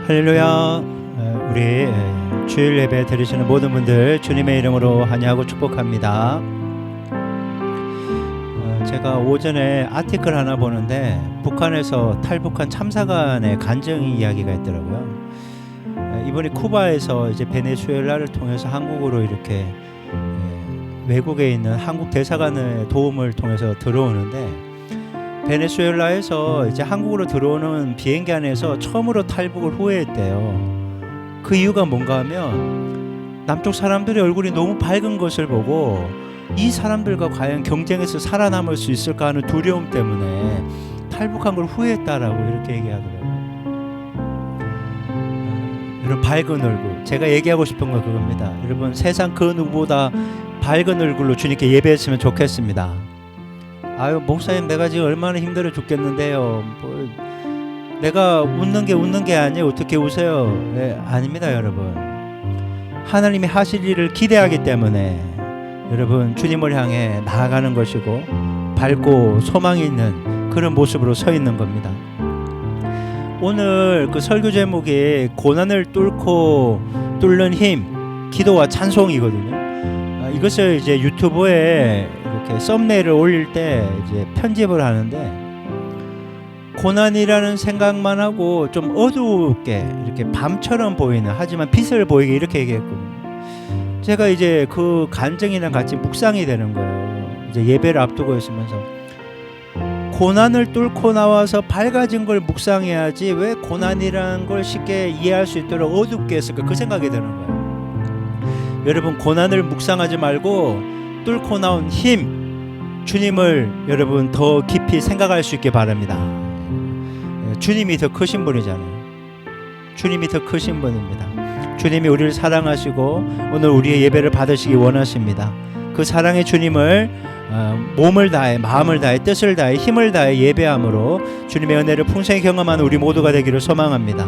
할렐루야. 우리 주일 예배 드리시는 모든 분들 주님의 이름으로 환영하고 축복합니다. 제가 오전에 아티클 하나 보는데 북한에서 탈북한 참사관의 간증 이야기가 있더라고요. 이번에 쿠바에서 이제 베네수엘라를 통해서 한국으로 이렇게 외국에 있는 한국 대사관의 도움을 통해서 들어오는데, 베네수엘라에서 이제 한국으로 들어오는 비행기 안에서 처음으로 탈북을 후회했대요. 그 이유가 뭔가 하면 남쪽 사람들의 얼굴이 너무 밝은 것을 보고 이 사람들과 과연 경쟁에서 살아남을 수 있을까 하는 두려움 때문에 탈북한 걸 후회했다라고 이렇게 얘기하더라고요. 여러분, 밝은 얼굴, 제가 얘기하고 싶은 건 그겁니다. 여러분, 세상 그 누구보다 밝은 얼굴로 주님께 예배했으면 좋겠습니다. 아유, 목사님, 내가 지금 얼마나 힘들어 죽겠는데요. 내가 웃는 게 아니에요. 어떻게 웃어요? 아닙니다, 여러분. 하나님이 하실 일을 기대하기 때문에 여러분, 주님을 향해 나아가는 것이고 밝고 소망이 있는 그런 모습으로 서 있는 겁니다. 오늘 그 설교 제목이 고난을 뚫는 힘, 기도와 찬송이거든요. 이것을 이제 유튜브에 이렇게 썸네일을 올릴 때 이제 편집을 하는데, 고난이라는 생각만 하고 좀 어둡게 이렇게 밤처럼 보이는, 하지만 빛을 보이게 이렇게 얘기했거든요. 제가 이제 그 간증이랑 같이 묵상이 되는 거예요. 이제 예배를 앞두고 있으면서 고난을 뚫고 나와서 밝아진 걸 묵상해야지 왜 고난이라는 걸 쉽게 이해할 수 있도록 어둡게 했을까, 그 생각이 드는 거예요. 여러분, 고난을 묵상하지 말고 뚫고 나온 힘, 주님을 여러분 더 깊이 생각할 수 있게 바랍니다. 주님이 더 크신 분이잖아요. 주님이 더 크신 분입니다. 주님이 우리를 사랑하시고 오늘 우리의 예배를 받으시기 원하십니다. 그 사랑의 주님을 몸을 다해, 마음을 다해, 뜻을 다해, 힘을 다해 예배함으로 주님의 은혜를 풍성히 경험하는 우리 모두가 되기를 소망합니다.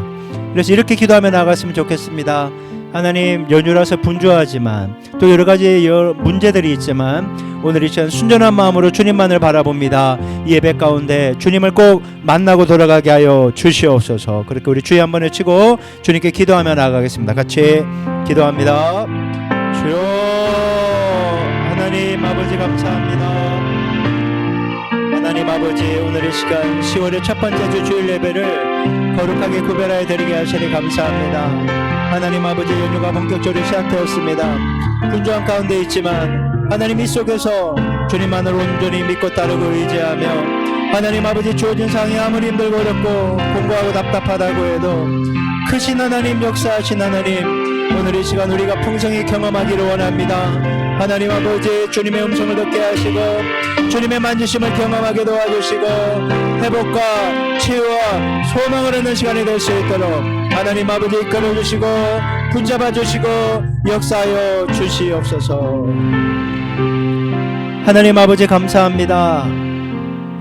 그래서 이렇게 기도하며 나아갔으면 좋겠습니다. 하나님, 연휴라서 분주하지만 또 여러 가지 문제들이 있지만 오늘 이 시간 순전한 마음으로 주님만을 바라봅니다. 이 예배 가운데 주님을 꼭 만나고 돌아가게 하여 주시옵소서. 그렇게 우리 주여 한번 외치고 주님께 기도하며 나아가겠습니다. 같이 기도합니다. 주여, 하나님 아버지 감사합니다. 하나님 아버지, 오늘 이 시간 10월의 첫 번째 주 주일 예배를 거룩하게 구별하여 드리게 하시니 감사합니다. 하나님 아버지, 연휴가 본격적으로 시작되었습니다. 분주한 가운데 있지만 하나님 이 속에서 주님만을 온전히 믿고 따르고 의지하며, 하나님 아버지, 주어진 상황이 아무리 힘들고 어렵고 공고하고 답답하다고 해도 크신 하나님, 역사하신 하나님, 오늘 이 시간 우리가 풍성히 경험하기를 원합니다. 하나님 아버지, 주님의 음성을 듣게 하시고 주님의 만지심을 경험하게 도와주시고 회복과 치유와 소망을 얻는 시간이 될 수 있도록 하나님 아버지 이끌어주시고 붙잡아주시고 역사하여 주시옵소서. 하나님 아버지 감사합니다.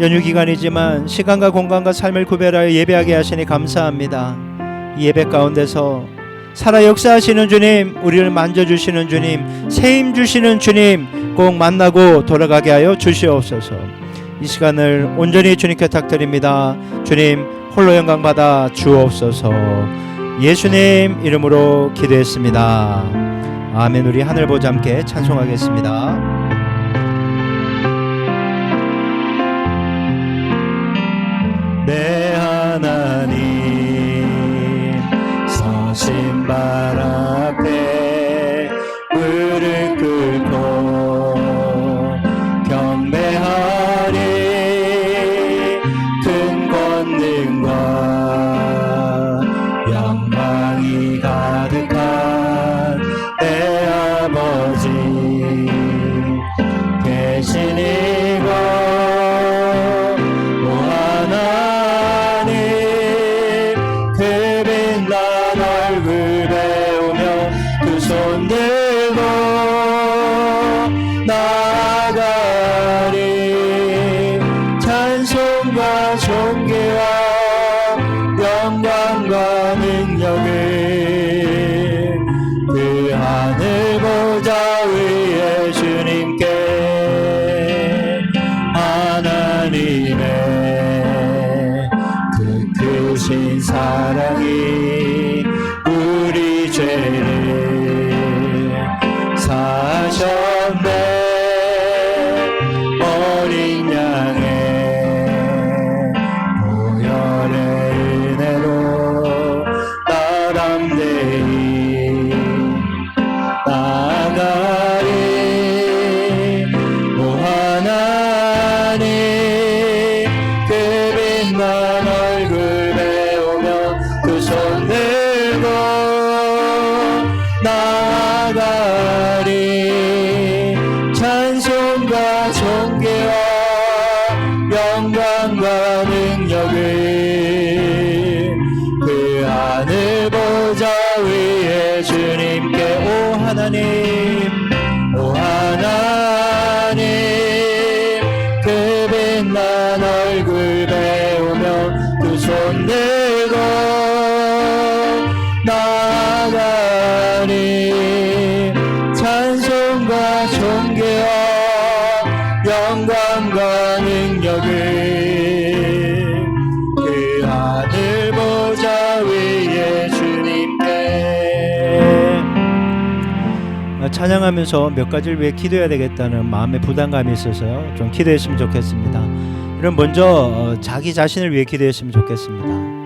연휴 기간이지만 시간과 공간과 삶을 구별하여 예배하게 하시니 감사합니다. 이 예배 가운데서 살아 역사하시는 주님, 우리를 만져주시는 주님, 세임 주시는 주님 꼭 만나고 돌아가게 하여 주시옵소서. 이 시간을 온전히 주님께 탁드립니다. 주님 홀로 영광 받아 주옵소서. 예수님 이름으로 기도했습니다. 아멘. 우리 하늘 보자 함께 찬송하겠습니다. 내 하나님 서신 발 앞에 무릎 꿇고 경배하리. 큰 권능과 영광이 가득한 내 아버지 계시니고 오 하나님, 그 빛난 얼굴 배우 손 들고 나아가리. 찬송과 존귀와 영광과 능력을 그 하늘 보좌 위에 주님께. 오 하나님, 오 하나님, 그 빛난 얼굴 배우며 두 손 들고 나아가리. 찬송과 존귀와 영광과 능력을 그 하늘 보좌 위에 주님께. 찬양하면서 몇 가지를 위해 기도해야 되겠다는 마음의 부담감이 있어서요, 좀 기도했으면 좋겠습니다. 여러분, 먼저 자기 자신을 위해 기도했으면 좋겠습니다.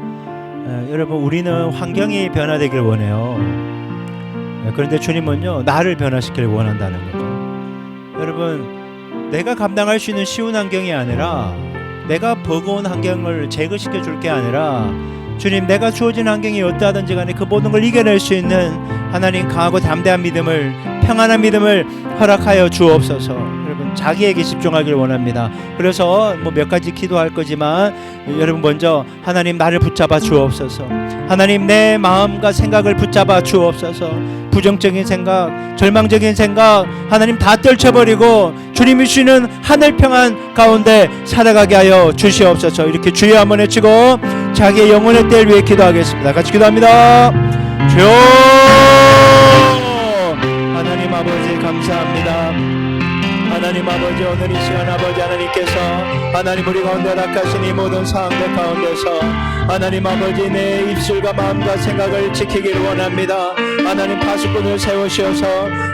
여러분, 우리는 환경이 변화되길 원해요. 그런데 주님은요, 나를 변화시키길 원한다는 거죠. 여러분, 내가 감당할 수 있는 쉬운 환경이 아니라, 내가 버거운 환경을 제거시켜 줄 게 아니라, 주님, 내가 주어진 환경이 어떠하든지 간에 그 모든 걸 이겨낼 수 있는 하나님 강하고 담대한 믿음을, 평안한 믿음을 허락하여 주옵소서. 여러분, 자기에게 집중하기를 원합니다. 그래서 뭐 몇 가지 기도할 거지만, 여러분, 먼저 하나님, 나를 붙잡아 주옵소서. 하나님, 내 마음과 생각을 붙잡아 주옵소서. 부정적인 생각, 절망적인 생각 하나님 다 떨쳐버리고 주님이 주시는 하늘 평안 가운데 살아가게 하여 주시옵소서. 이렇게 주여 한번 외치고 자기의 영혼의 때를 위해 기도하겠습니다. 같이 기도합니다. 주여, 하나님 아버지 감사합니다. 하나님 아버지, 오늘 이 시간 아버지 하나님께서 하나님 우리 가운데 허락하신 이 모든 상황들 가운데서 하나님 아버지, 내 입술과 마음과 생각을 지키기를 원합니다. 하나님, 파수꾼을 세우시어서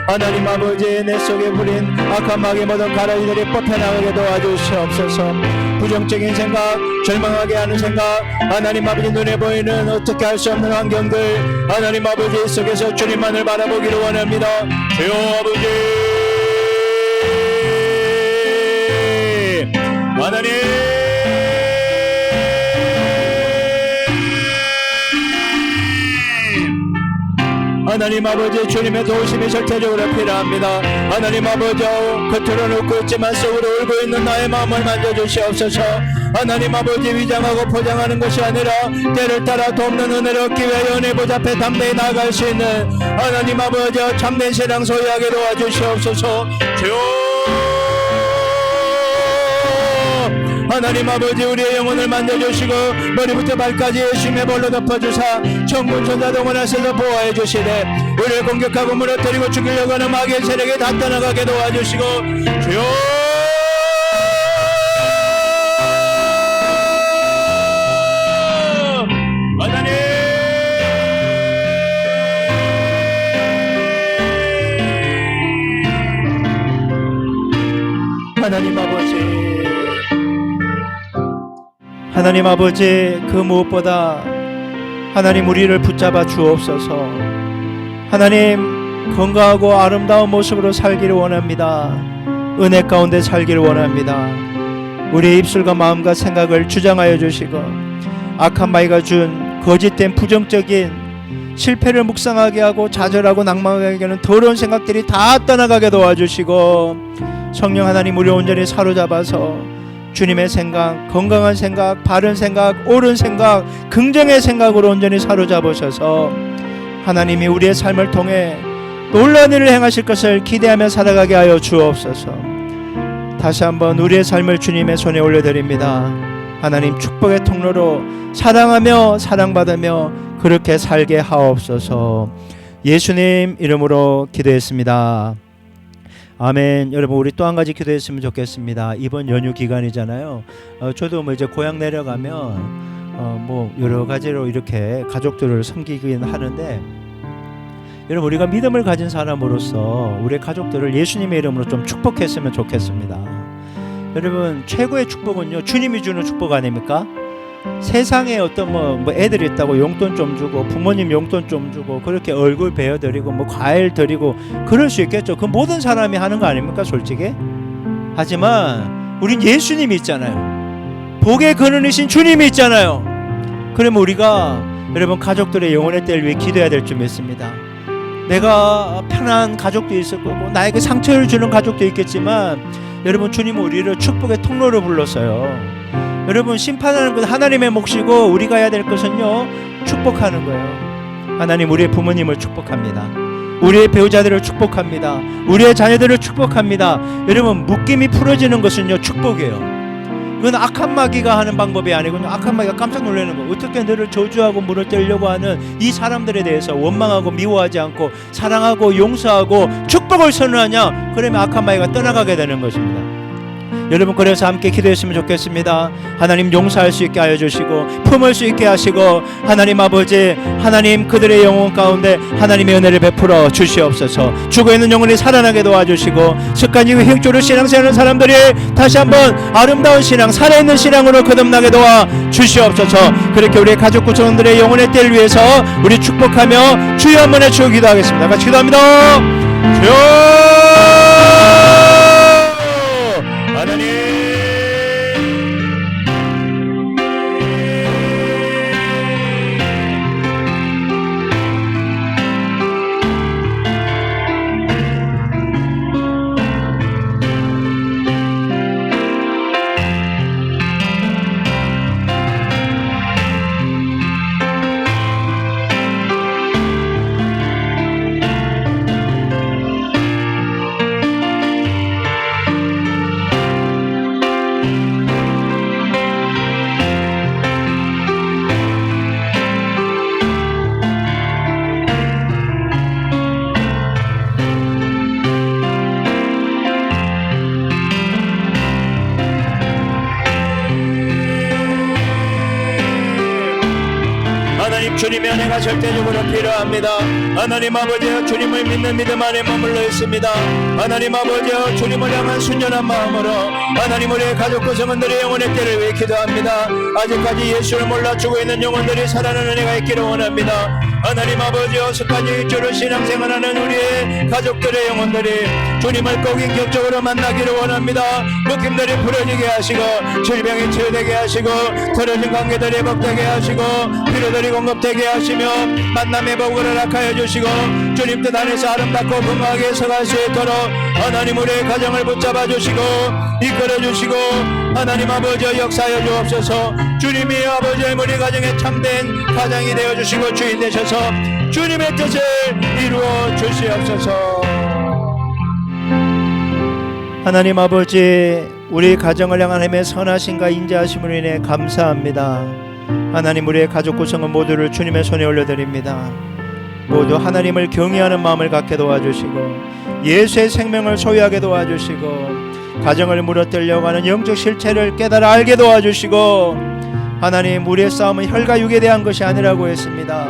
하나님 아버지, 내 속에 부린 악한 마귀의 모든 가라지들이 뽑혀나가게 도와주시옵소서. 부정적인 생각, 절망하게 하는 생각, 하나님 아버지, 눈에 보이는 어떻게 할 수 없는 환경들 하나님 아버지 속에서 주님만을 바라보기를 원합니다. 주여 아버지, 하나님, 하나님 아버지, 주님의 도우심이 절대적으로 필요합니다. 하나님 아버지, 겉으로는 웃고 있지만 속으로 울고 있는 나의 마음을 만져주시옵소서. 하나님 아버지, 위장하고 포장하는 것이 아니라 때를 따라 돕는 은혜를 얻기 위하여 은혜 보좌 앞에 담대히 나아갈 수 있는 하나님 아버지, 참된 신앙 소유하게 도와주시옵소서. 주여, 하나님 아버지, 우리의 영혼을 만져주시고 머리부터 발까지 예수님의 볼로 덮어주사 천군 천사 동원하셔서 보호해 주시되 우리를 공격하고 무너뜨리고 죽이려고 하는 마귀의 세력에 다 떠나가게 도와주시고. 주여, 하나님, 하나님 아버지, 하나님 아버지, 그 무엇보다 하나님 우리를 붙잡아 주옵소서. 하나님, 건강하고 아름다운 모습으로 살기를 원합니다. 은혜 가운데 살기를 원합니다. 우리의 입술과 마음과 생각을 주장하여 주시고 악한 마귀가 준 거짓된 부정적인 실패를 묵상하게 하고 좌절하고 낭망하게 하는 더러운 생각들이 다 떠나가게 도와주시고, 성령 하나님, 우리 온전히 사로잡아서 주님의 생각, 건강한 생각, 바른 생각, 옳은 생각, 긍정의 생각으로 온전히 사로잡으셔서 하나님이 우리의 삶을 통해 놀라운 일을 행하실 것을 기대하며 살아가게 하여 주옵소서. 다시 한번 우리의 삶을 주님의 손에 올려드립니다. 하나님, 축복의 통로로 사랑하며 사랑받으며 그렇게 살게 하옵소서. 예수님 이름으로 기도했습니다. 아멘. 여러분, 우리 또 한 가지 기도했으면 좋겠습니다. 이번 연휴 기간이잖아요. 저도 뭐 이제 고향 내려가면 뭐 여러 가지로 이렇게 가족들을 섬기긴 하는데, 여러분, 우리가 믿음을 가진 사람으로서 우리의 가족들을 예수님의 이름으로 좀 축복했으면 좋겠습니다. 여러분, 최고의 축복은요, 주님이 주는 축복 아닙니까? 세상에 어떤 뭐 애들 있다고 용돈 좀 주고 부모님 용돈 좀 주고 그렇게 얼굴 베어드리고 뭐 과일 드리고 그럴 수 있겠죠. 그 모든 사람이 하는 거 아닙니까, 솔직히? 하지만 우린 예수님이 있잖아요. 복의 근원이신 주님이 있잖아요. 그러면 우리가 여러분, 가족들의 영혼의 때를 위해 기도해야 될 줄 믿습니다. 내가 편한 가족도 있을 거고 나에게 상처를 주는 가족도 있겠지만, 여러분, 주님은 우리를 축복의 통로로 불렀어요. 여러분, 심판하는 건 하나님의 몫이고 우리가 해야 될 것은요, 축복하는 거예요. 하나님, 우리의 부모님을 축복합니다. 우리의 배우자들을 축복합니다. 우리의 자녀들을 축복합니다. 여러분, 묶임이 풀어지는 것은요, 축복이에요. 이건 악한 마귀가 하는 방법이 아니고, 악한 마귀가 깜짝 놀라는 거. 어떻게 너를 저주하고 무너뜨리려고 하는 이 사람들에 대해서 원망하고 미워하지 않고 사랑하고 용서하고 축복을 선언하냐? 그러면 악한 마귀가 떠나가게 되는 것입니다. 여러분, 그래서 함께 기도했으면 좋겠습니다. 하나님, 용서할 수 있게 하여 주시고 품을 수 있게 하시고, 하나님 아버지, 하나님 그들의 영혼 가운데 하나님의 은혜를 베풀어 주시옵소서. 죽어있는 영혼이 살아나게 도와주시고, 습관이고 획조를 신앙생활하는 사람들이 다시 한번 아름다운 신앙, 살아있는 신앙으로 거듭나게 도와 주시옵소서. 그렇게 우리 가족 구성원들의 영혼의 때를 위해서 우리 축복하며 주여 한번 해주고 기도하겠습니다. 같이 기도합니다. 주여 하나님, 주님의 은혜가 절대적으로 필요합니다. 하나님 아버지여, 주님을 믿는 믿음 안에 머물러 있습니다. 하나님 아버지여, 주님을 향한 순전한 마음으로 하나님, 우리의 가족 구성원들의 영혼의 때를 위해 기도합니다. 아직까지 예수를 몰라 죽어있는 영혼들이 살아나는 은혜가 있기를 원합니다. 하나님 아버지여, 습관이 주를 신앙생활하는 우리의 가족들의 영혼들이 주님을 꼭 인격적으로 만나기를 원합니다. 묶임들이 풀어지게 하시고, 질병이 치유되게 하시고, 틀어진 관계들이 회복되게 하시고, 필요들이 공급되게 하시며, 만남의 복을 허락하여 주시고, 주님 뜻 안에서 아름답고 건강하게 서갈 수 있도록 하나님, 우리의 가정을 붙잡아 주시고 이끌어 주시고, 하나님 아버지여, 역사하여 주옵소서. 주님이 아버지의 우리 가정에 참된 가장이 되어 주시고 주인 되셔서 주님의 뜻을 이루어 주시옵소서. 하나님 아버지, 우리 가정을 향한 하나님의 선하심과 인자하심으로 인해 감사합니다. 하나님, 우리의 가족 구성은 모두를 주님의 손에 올려드립니다. 모두 하나님을 경외하는 마음을 갖게 도와주시고, 예수의 생명을 소유하게 도와주시고, 가정을 무너뜨리려고 하는 영적 실체를 깨달아 알게 도와주시고, 하나님, 우리의 싸움은 혈과 육에 대한 것이 아니라고 했습니다.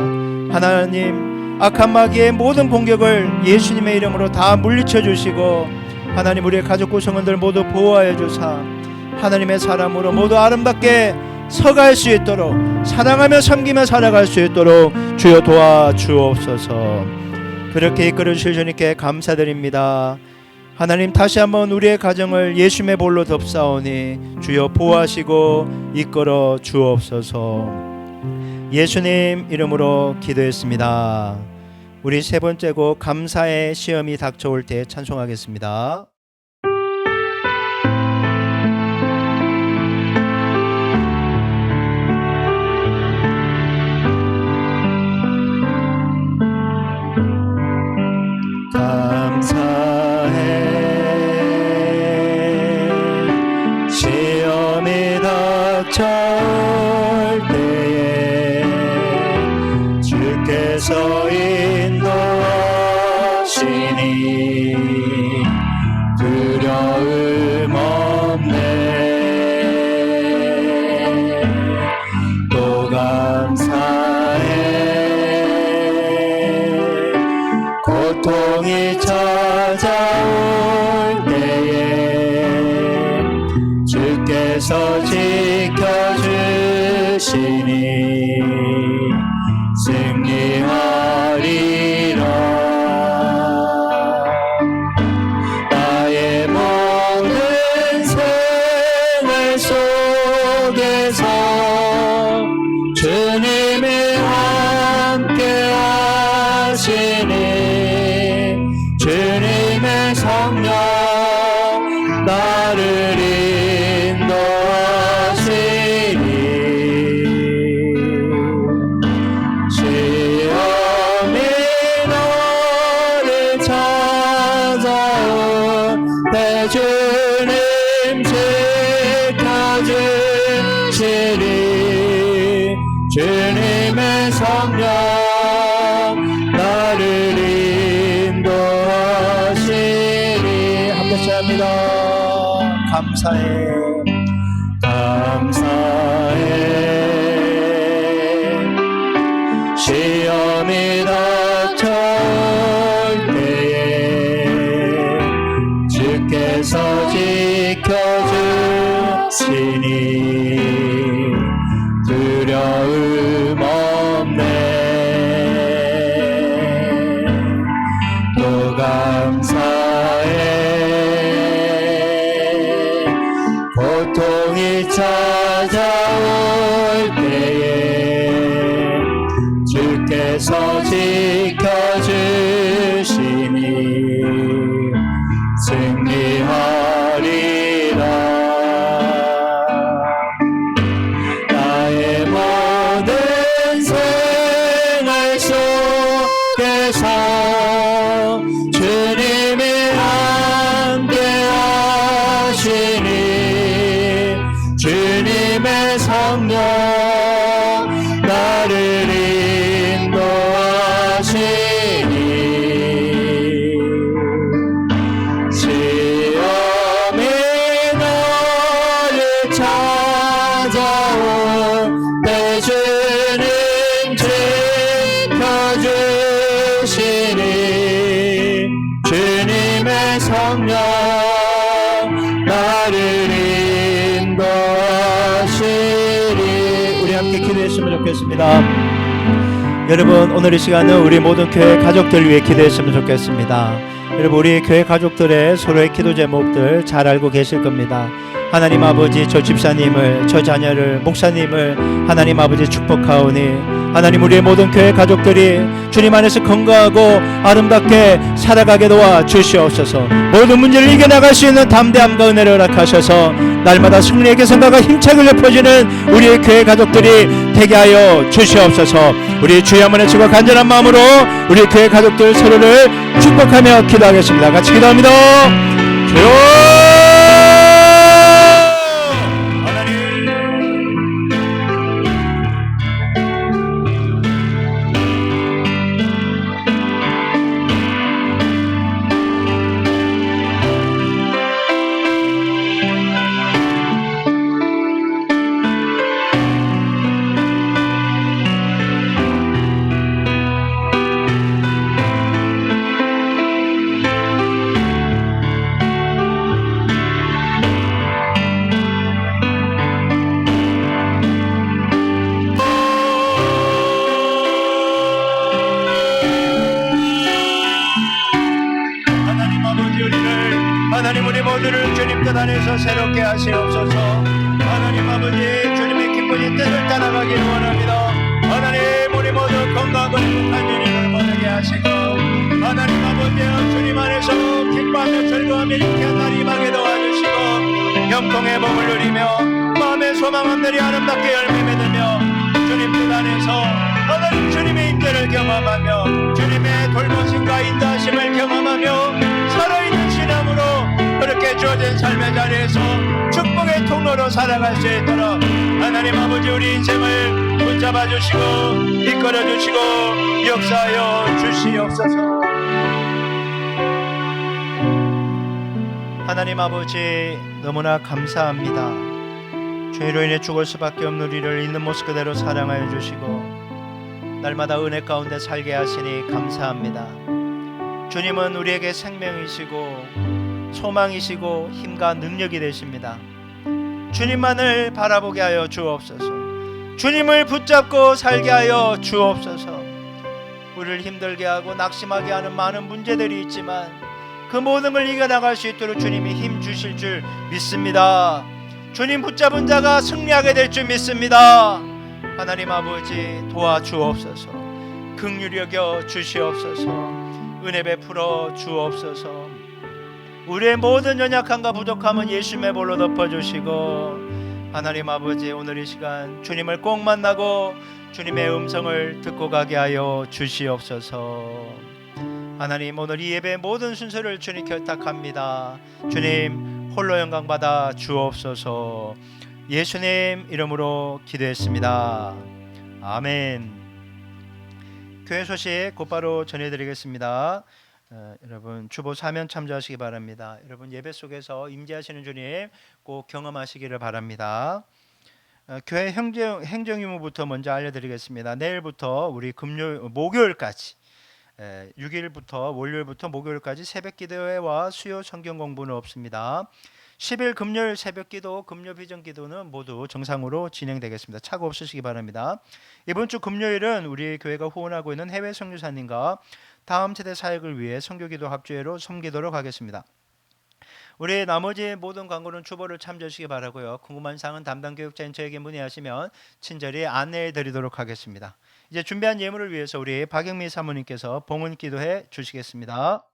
하나님, 악한 마귀의 모든 공격을 예수님의 이름으로 다 물리쳐 주시고, 하나님, 우리의 가족 구성원들 모두 보호하여 주사 하나님의 사람으로 모두 아름답게 서갈 수 있도록, 사랑하며 섬기며 살아갈 수 있도록 주여 도와주옵소서. 그렇게 이끌어 주실 주님께 감사드립니다. 하나님, 다시 한번 우리의 가정을 예수님의 볼로 덮사오니 주여 보호하시고 이끌어 주옵소서. 예수님 이름으로 기도했습니다. 우리 세 번째 곡 감사의 시험이 닥쳐올 때 찬송하겠습니다. 감사해 시험이 닥쳐올 때에 주께서 인도하시니 두려움 없네. 또 감사해 고통이 찾아올 때에 주께서 지켜주시니 승리하리라. 나의 모든 생활 속에서 주님의 감사해 시험이 닥쳐올 때에 주께서 지켜주시니 두려움 없네 또 감사해 고통이 찾아올 때에 주께서 지켜주시니 승리하리라 나의 모든 생활 속에서 주님이 함께 하시니 주님의 성령 나를 인도하시니 시험이 나를 찾아올 때 주님 지켜주시니 주님의 성령 나를 인도하시니 우리 함께 기도했으면 좋겠습니다. 여러분 오늘 이 시간은 우리 모든 교회 가족들 위해 기도했으면 좋겠습니다. 여러분 우리 교회 가족들의 서로의 기도 제목들 잘 알고 계실 겁니다. 하나님 아버지 저 집사님을 저 자녀를 목사님을 하나님 아버지 축복하오니 하나님 우리의 모든 교회 가족들이 주님 안에서 건강하고 아름답게 살아가게 도와 주시옵소서. 모든 문제를 이겨나갈 수 있는 담대함과 은혜를 허락하셔서 날마다 승리의 개성과 힘차게 높아지는 우리의 교회 가족들이 되게 하여 주시옵소서. 우리 주여 한번 외치고 간절한 마음으로 우리 교회 가족들 서로를 축복하며 기도하겠습니다. 같이 기도합니다. 주여 하나님 우리 모두를 주님 뜻 안에서 새롭게 하시옵소서. 하나님 아버지 주님의 기쁜 뜻을 따라가기를 원합니다. 하나님 우리 모두 건강하고 행복한 주님을 보내게 하시고 하나님 아버지 주님 안에서 기뻐하며 즐거워하며 유쾌한 날이 임하게 도와주시고 영통의 복을 누리며 마음의 소망한 날이 아름답게 열매 맺으며 주님 뜻 안에서 하나님 주님의 임재를 경험하며 주님의 돌보심과 인도하심을 경험하며 살아있는 신앙으로 그렇게 주어진 삶의 자리에서 축복의 통로로 살아갈 수 있도록 하나님 아버지 우리 인생을 붙잡아 주시고 이끌어 주시고 역사하여 주시옵소서. 하나님 아버지 너무나 감사합니다. 죄로 인해 죽을 수밖에 없는 우리를 있는 모습 그대로 사랑하여 주시고 날마다 은혜 가운데 살게 하시니 감사합니다. 주님은 우리에게 생명이시고 소망이시고 힘과 능력이 되십니다. 주님만을 바라보게 하여 주옵소서. 주님을 붙잡고 살게 하여 주옵소서. 우리를 힘들게 하고 낙심하게 하는 많은 문제들이 있지만 그 모든 걸 이겨나갈 수 있도록 주님이 힘 주실 줄 믿습니다. 주님 붙잡은 자가 승리하게 될 줄 믿습니다. 하나님 아버지 도와주옵소서. 긍휼히 여겨 주시옵소서. 은혜 베풀어 주옵소서. 우리의 모든 연약함과 부족함은 예수님의 볼로 덮어주시고 하나님 아버지 오늘 이 시간 주님을 꼭 만나고 주님의 음성을 듣고 가게 하여 주시옵소서. 하나님 오늘 이 예배의 모든 순서를 주님 결탁합니다. 주님 홀로 영광 받아 주옵소서. 예수님 이름으로 기도했습니다. 아멘. 교회 소식 곧바로 전해드리겠습니다. 여러분 주보 사면 참조하시기 바랍니다. 여러분 예배 속에서 임재하시는 주님 꼭 경험하시기를 바랍니다. 교회 행정 의무부터 먼저 알려드리겠습니다. 내일부터 우리 목요일까지 6일부터 월요일부터 목요일까지 새벽 기도회와 수요 성경 공부는 없습니다. 10일 금요일 새벽 기도, 금요 비전 기도는 모두 정상으로 진행되겠습니다. 착오 없으시기 바랍니다. 이번 주 금요일은 우리 교회가 후원하고 있는 해외 선교사님과 다음 세대 사역을 위해 선교기도 합주회로 섬기도록 하겠습니다. 우리 나머지 모든 광고는 주보를 참조하시기 바라고요. 궁금한 사항은 담당 교육자인 저에게 문의하시면 친절히 안내해 드리도록 하겠습니다. 이제 준비한 예물을 위해서 우리 박영미 사모님께서 봉헌 기도해 주시겠습니다.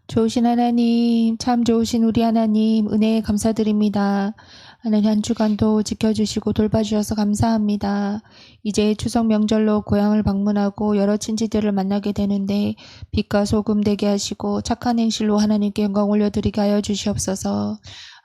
좋으신 하나님, 참 좋으신 우리 하나님, 은혜에 감사드립니다. 하나님 한 주간도 지켜주시고 돌봐주셔서 감사합니다. 이제 추석 명절로 고향을 방문하고 여러 친지들을 만나게 되는데 빛과 소금 되게 하시고 착한 행실로 하나님께 영광 올려드리게 하여 주시옵소서.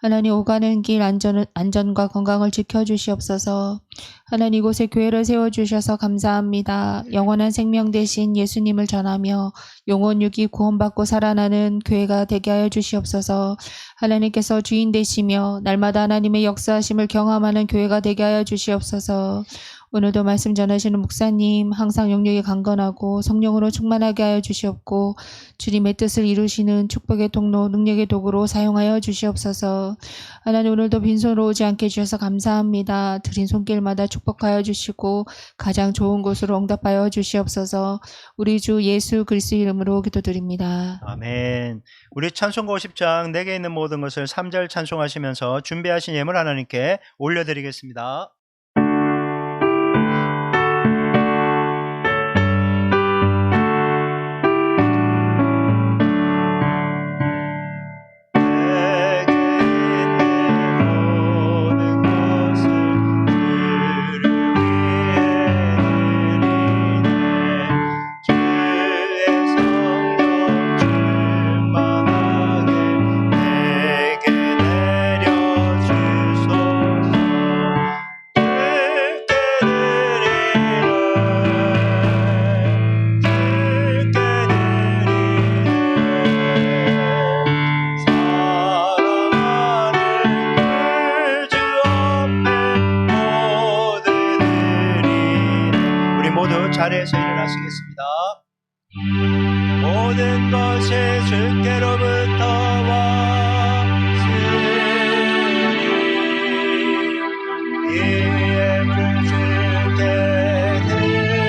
하나님 오가는 길 안전과 건강을 지켜주시옵소서. 하나님 이곳에 교회를 세워주셔서 감사합니다. 영원한 생명 되신 예수님을 전하며 영혼육이 구원받고 살아나는 교회가 되게 하여 주시옵소서. 하나님께서 주인 되시며 날마다 하나님의 역사하심을 경험하는 교회가 되게 하여 주시옵소서. 오늘도 말씀 전하시는 목사님 항상 영역이 강건하고 성령으로 충만하게 하여 주시옵고 주님의 뜻을 이루시는 축복의 통로 능력의 도구로 사용하여 주시옵소서. 하나님 오늘도 빈손으로 오지 않게 해주셔서 감사합니다. 드린 손길마다 축복하여 주시고 가장 좋은 곳으로 응답하여 주시옵소서. 우리 주 예수 그리스도 이름으로 기도드립니다. 아멘. 우리 찬송가 50장 내게 있는 모든 것을 3절 찬송하시면서 준비하신 예물 하나님께 올려드리겠습니다. 자리에서 일어나시겠습니다. 모든 것이 주께로부터 왔으니 이 예물을 주께 드리나이다.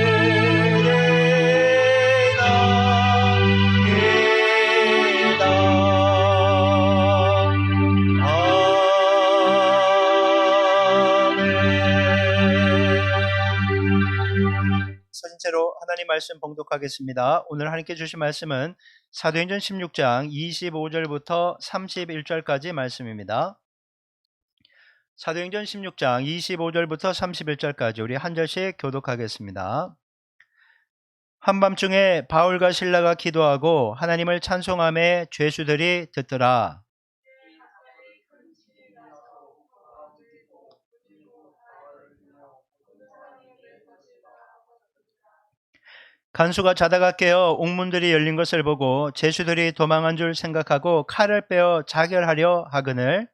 서신체로 하나님 말씀 봉독하겠습니다. 오늘 하나님께 주신 말씀은 사도행전 16장 25절부터 31절까지 말씀입니다. 사도행전 16장 25절부터 31절까지 우리 한 절씩 교독하겠습니다. 한밤중에 바울과 실라가 기도하고 하나님을 찬송하며 죄수들이 듣더라. 간수가 자다가 깨어 옥문들이 열린 것을 보고 죄수들이 도망한 줄 생각하고 칼을 빼어 자결하려 하거늘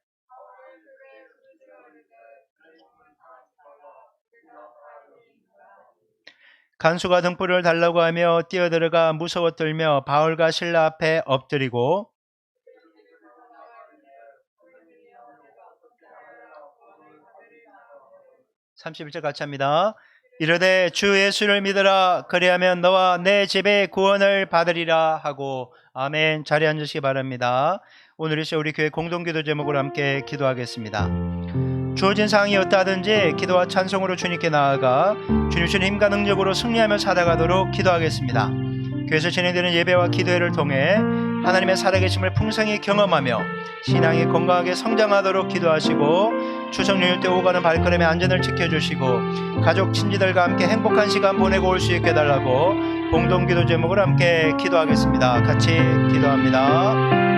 간수가 등불을 달라고 하며 뛰어들어가 무서워 떨며 바울과 실라 앞에 엎드리고 31절 같이 합니다. 이르되 주 예수를 믿으라. 그리하면 너와 내 집에 구원을 받으리라 하고. 아멘. 자리에 앉으시기 바랍니다. 오늘 이 시간 우리 교회 공동기도 제목으로 함께 기도하겠습니다. 주어진 사항이 어떠하든지 기도와 찬송으로 주님께 나아가 주님 주신 힘과 능력으로 승리하며 살아가도록 기도하겠습니다. 교회에서 진행되는 예배와 기도회를 통해 하나님의 살아계심을 풍성히 경험하며 신앙이 건강하게 성장하도록 기도하시고 추석 연휴 때 오가는 발걸음의 안전을 지켜주시고 가족 친지들과 함께 행복한 시간 보내고 올 수 있게 해달라고 공동기도 제목으로 함께 기도하겠습니다. 같이 기도합니다.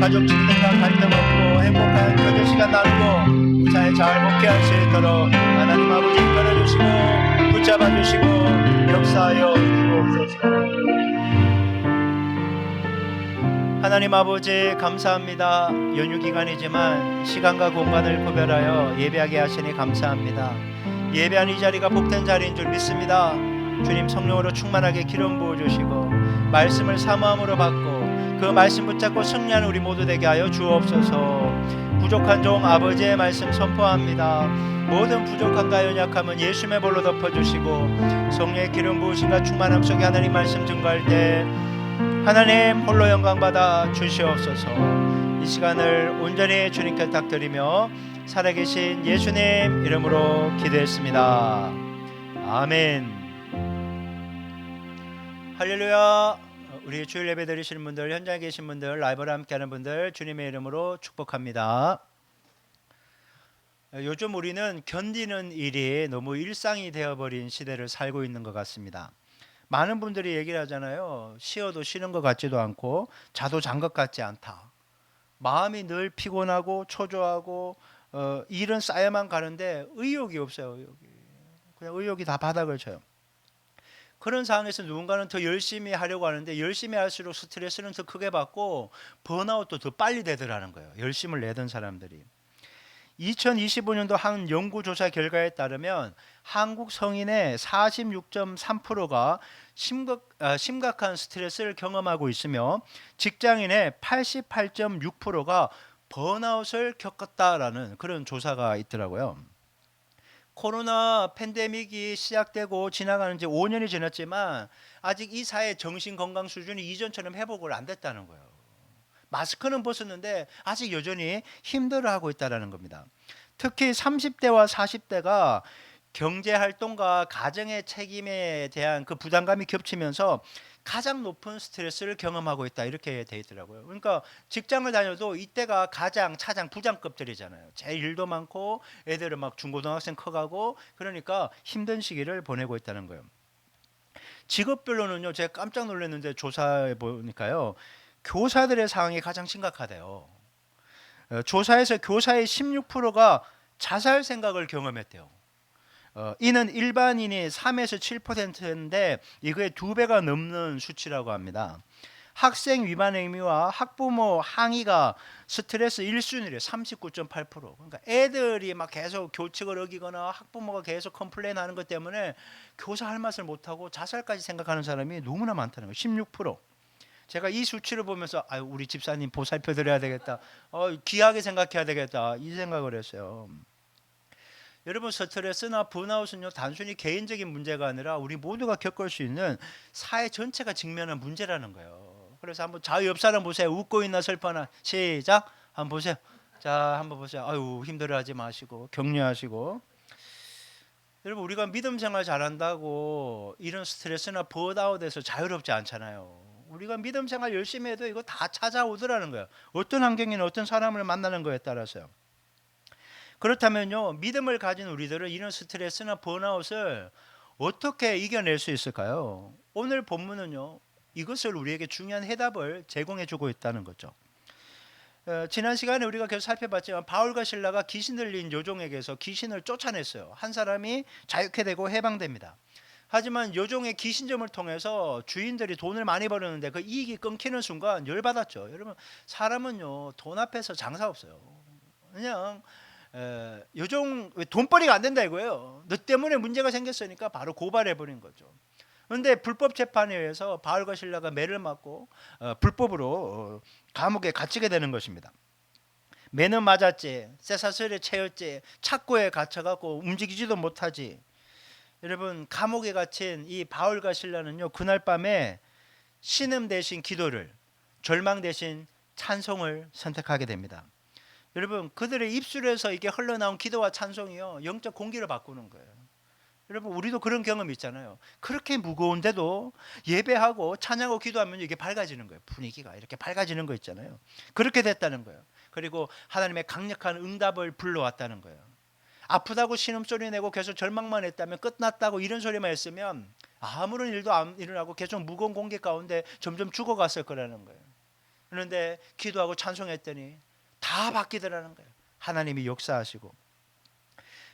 가족 친구들과 갈등 없고 행복한 교제 시간 나누고 무사히 잘 목회할 수 있도록 하나님 아버지 이끌어주시고 붙잡아주시고 역사하여 주옵소서. 하나님 아버지 감사합니다. 연휴 기간이지만 시간과 공간을 구별하여 예배하게 하시니 감사합니다. 예배한 이 자리가 복된 자리인 줄 믿습니다. 주님 성령으로 충만하게 기름 부어주시고 말씀을 사모함으로 받고 그 말씀 붙잡고 승리하는 우리 모두 되게 하여 주옵소서. 부족한 종 아버지의 말씀 선포합니다. 모든 부족함과 연약함은 예수의 볼로 덮어주시고 성령의 기름 부으심과 충만함 속에 하나님 말씀 증거할 때 하나님 홀로 영광 받아 주시옵소서. 이 시간을 온전히 주님께 탁드리며 살아계신 예수님 이름으로 기도했습니다. 아멘. 할렐루야. 우리 주일 예배 드리시는 분들, 현장에 계신 분들, 라이브로 함께하는 분들 주님의 이름으로 축복합니다. 요즘 우리는 견디는 일이 너무 일상이 되어버린 시대를 살고 있는 것 같습니다. 많은 분들이 얘기를 하잖아요. 쉬어도 쉬는 것 같지도 않고 자도 잔 것 같지 않다. 마음이 늘 피곤하고 초조하고 일은 쌓여만 가는데 의욕이 없어요. 그냥 의욕이 다 바닥을 쳐요. 그런 상황에서 누군가는 더 열심히 하려고 하는데 열심히 할수록 스트레스는 더 크게 받고 번아웃도 더 빨리 되더라는 거예요. 열심을 내던 사람들이. 2025년도 한 연구조사 결과에 따르면 한국 성인의 46.3%가 심각한 스트레스를 경험하고 있으며 직장인의 88.6%가 번아웃을 겪었다라는 그런 조사가 있더라고요. 코로나 팬데믹이 시작되고 지나가는 지 5년이 지났지만 아직 이 사회의 정신건강 수준이 이전처럼 회복을 안 됐다는 거예요. 마스크는 벗었는데 아직 여전히 힘들어하고 있다는 겁니다. 특히 30대와 40대가 경제활동과 가정의 책임에 대한 그 부담감이 겹치면서 가장 높은 스트레스를 경험하고 있다 이렇게 돼 있더라고요. 그러니까 직장을 다녀도 이때가 가장 차장 부장급들이잖아요. 제일 일도 많고 애들은 막 중고등학생 커가고 그러니까 힘든 시기를 보내고 있다는 거예요. 직업별로는요, 제가 깜짝 놀랐는데 조사해 보니까요, 교사들의 상황이 가장 심각하대요. 조사에서 교사의 16%가 자살 생각을 경험했대요. 이는 일반인이 3에서 7%인데 이거의 2배가 넘는 수치라고 합니다. 학생 위반 행위와 학부모 항의가 스트레스 1순위래요. 39.8%. 그러니까 애들이 막 계속 교칙을 어기거나 학부모가 계속 컴플레인하는 것 때문에 교사 할 맛을 못하고 자살까지 생각하는 사람이 너무나 많다는 거예요. 16%. 제가 이 수치를 보면서 우리 집사님 보살펴 드려야 되겠다. 귀하게 생각해야 되겠다. 이 생각을 했어요. 여러분, 스트레스나 번아웃은요, 단순히 개인적인 문제가 아니라 우리 모두가 겪을 수 있는 사회 전체가 직면한 문제라는 거예요. 그래서 한번 좌우 옆 사람 보세요. 웃고 있나 슬퍼나. 시작. 한번 보세요. 자, 한번 보세요. 아유, 힘들어하지 마시고 격려하시고. 여러분, 우리가 믿음 생활 잘한다고 이런 스트레스나 번아웃에서 자유롭지 않잖아요. 우리가 믿음 생활 열심히 해도 이거 다 찾아오더라는 거예요. 어떤 환경이나 어떤 사람을 만나는 거에 따라서요. 그렇다면요, 믿음을 가진 우리들은 이런 스트레스나 번아웃을 어떻게 이겨낼 수 있을까요? 오늘 본문은요, 이것을 우리에게 중요한 해답을 제공해 주고 있다는 거죠. 지난 시간에 우리가 계속 살펴봤지만 바울과 실라가 귀신 들린 요종에게서 귀신을 쫓아냈어요. 한 사람이 자유케 되고 해방됩니다. 하지만 요종의 귀신점을 통해서 주인들이 돈을 많이 벌었는데 그 이익이 끊기는 순간 열받았죠. 여러분, 사람은요, 돈 앞에서 장사 없어요. 그냥 요종 돈벌이가 안 된다 이거예요. 너 때문에 문제가 생겼으니까 바로 고발해버린 거죠. 그런데 불법 재판에 의해서 바울과 실라가 매를 맞고 불법으로 감옥에 갇히게 되는 것입니다. 매는 맞았지, 쇠사슬에 채였지, 착고에 갇혀갖고 움직이지도 못하지. 여러분, 감옥에 갇힌 이 바울과 실라는요, 그날 밤에 신음 대신 기도를, 절망 대신 찬송을 선택하게 됩니다. 여러분, 그들의 입술에서 이게 흘러나온 기도와 찬송이요, 영적 공기를 바꾸는 거예요. 여러분, 우리도 그런 경험이 있잖아요. 그렇게 무거운데도 예배하고 찬양하고 기도하면 이게 밝아지는 거예요. 분위기가 이렇게 밝아지는 거 있잖아요. 그렇게 됐다는 거예요. 그리고 하나님의 강력한 응답을 불러왔다는 거예요. 아프다고 신음소리 내고 계속 절망만 했다면, 끝났다고 이런 소리만 했으면 아무런 일도 안 일어나고 계속 무거운 공기 가운데 점점 죽어갔을 거라는 거예요. 그런데 기도하고 찬송했더니 다 바뀌더라는 거예요. 하나님이 역사하시고.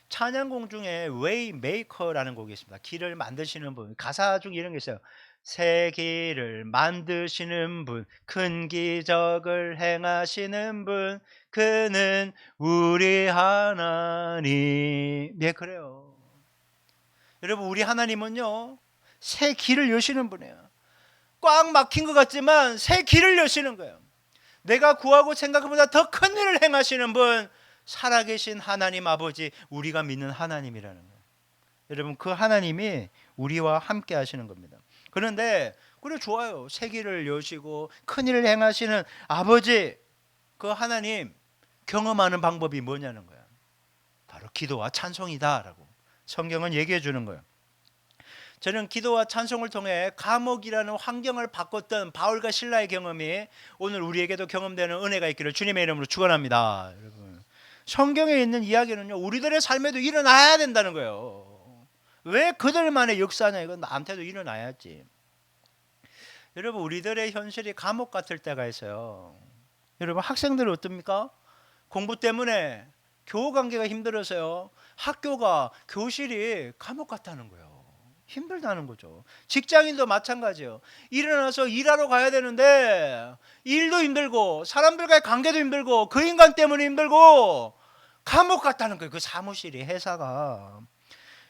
찬양곡 중에 웨이 메이커라는 곡이 있습니다. 길을 만드시는 분. 가사 중에 이런 게 있어요. 새 길을 만드시는 분, 큰 기적을 행하시는 분, 그는 우리 하나님. 네, 그래요. 여러분, 우리 하나님은요, 새 길을 여시는 분이에요. 꽉 막힌 것 같지만 새 길을 여시는 거예요. 내가 구하고 생각보다 더 큰 일을 행하시는 분, 살아계신 하나님 아버지, 우리가 믿는 하나님이라는 거예요. 여러분, 그 하나님이 우리와 함께 하시는 겁니다. 그런데 그래, 좋아요. 새 길을 여시고 큰 일을 행하시는 아버지, 그 하나님 경험하는 방법이 뭐냐는 거야. 바로 기도와 찬송이다라고 성경은 얘기해 주는 거예요. 저는 기도와 찬송을 통해 감옥이라는 환경을 바꿨던 바울과 신라의 경험이 오늘 우리에게도 경험되는 은혜가 있기를 주님의 이름으로 축원합니다. 여러분, 성경에 있는 이야기는요, 우리들의 삶에도 일어나야 된다는 거예요. 왜 그들만의 역사냐? 이건 나한테도 일어나야지. 여러분, 우리들의 현실이 감옥 같을 때가 있어요. 여러분, 학생들은 어떻습니까? 공부 때문에 교우 관계가 힘들어서요, 학교가, 교실이 감옥 같다는 거예요. 힘들다는 거죠. 직장인도 마찬가지예요. 일어나서 일하러 가야 되는데 일도 힘들고 사람들과의 관계도 힘들고 그 인간 때문에 힘들고 감옥 같다는 거예요. 그 사무실이, 회사가.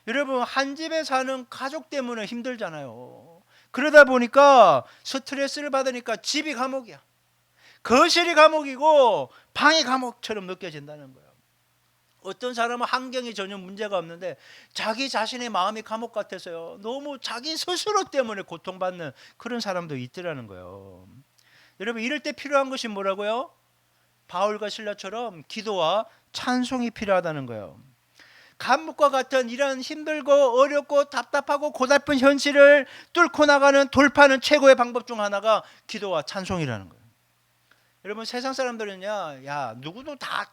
여러분, 한 집에 사는 가족 때문에 힘들잖아요. 그러다 보니까 스트레스를 받으니까 집이 감옥이야. 거실이 감옥이고 방이 감옥처럼 느껴진다는 거예요. 어떤 사람은 환경이 전혀 문제가 없는데 자기 자신의 마음이 감옥 같아서요, 너무 자기 스스로 때문에 고통받는 그런 사람도 있더라는 거예요. 여러분, 이럴 때 필요한 것이 뭐라고요? 바울과 신라처럼 기도와 찬송이 필요하다는 거예요. 감옥과 같은 이런 힘들고 어렵고 답답하고 고달픈 현실을 뚫고 나가는 돌파는 최고의 방법 중 하나가 기도와 찬송이라는 거예요. 여러분, 세상 사람들은요, 야, 누구도 다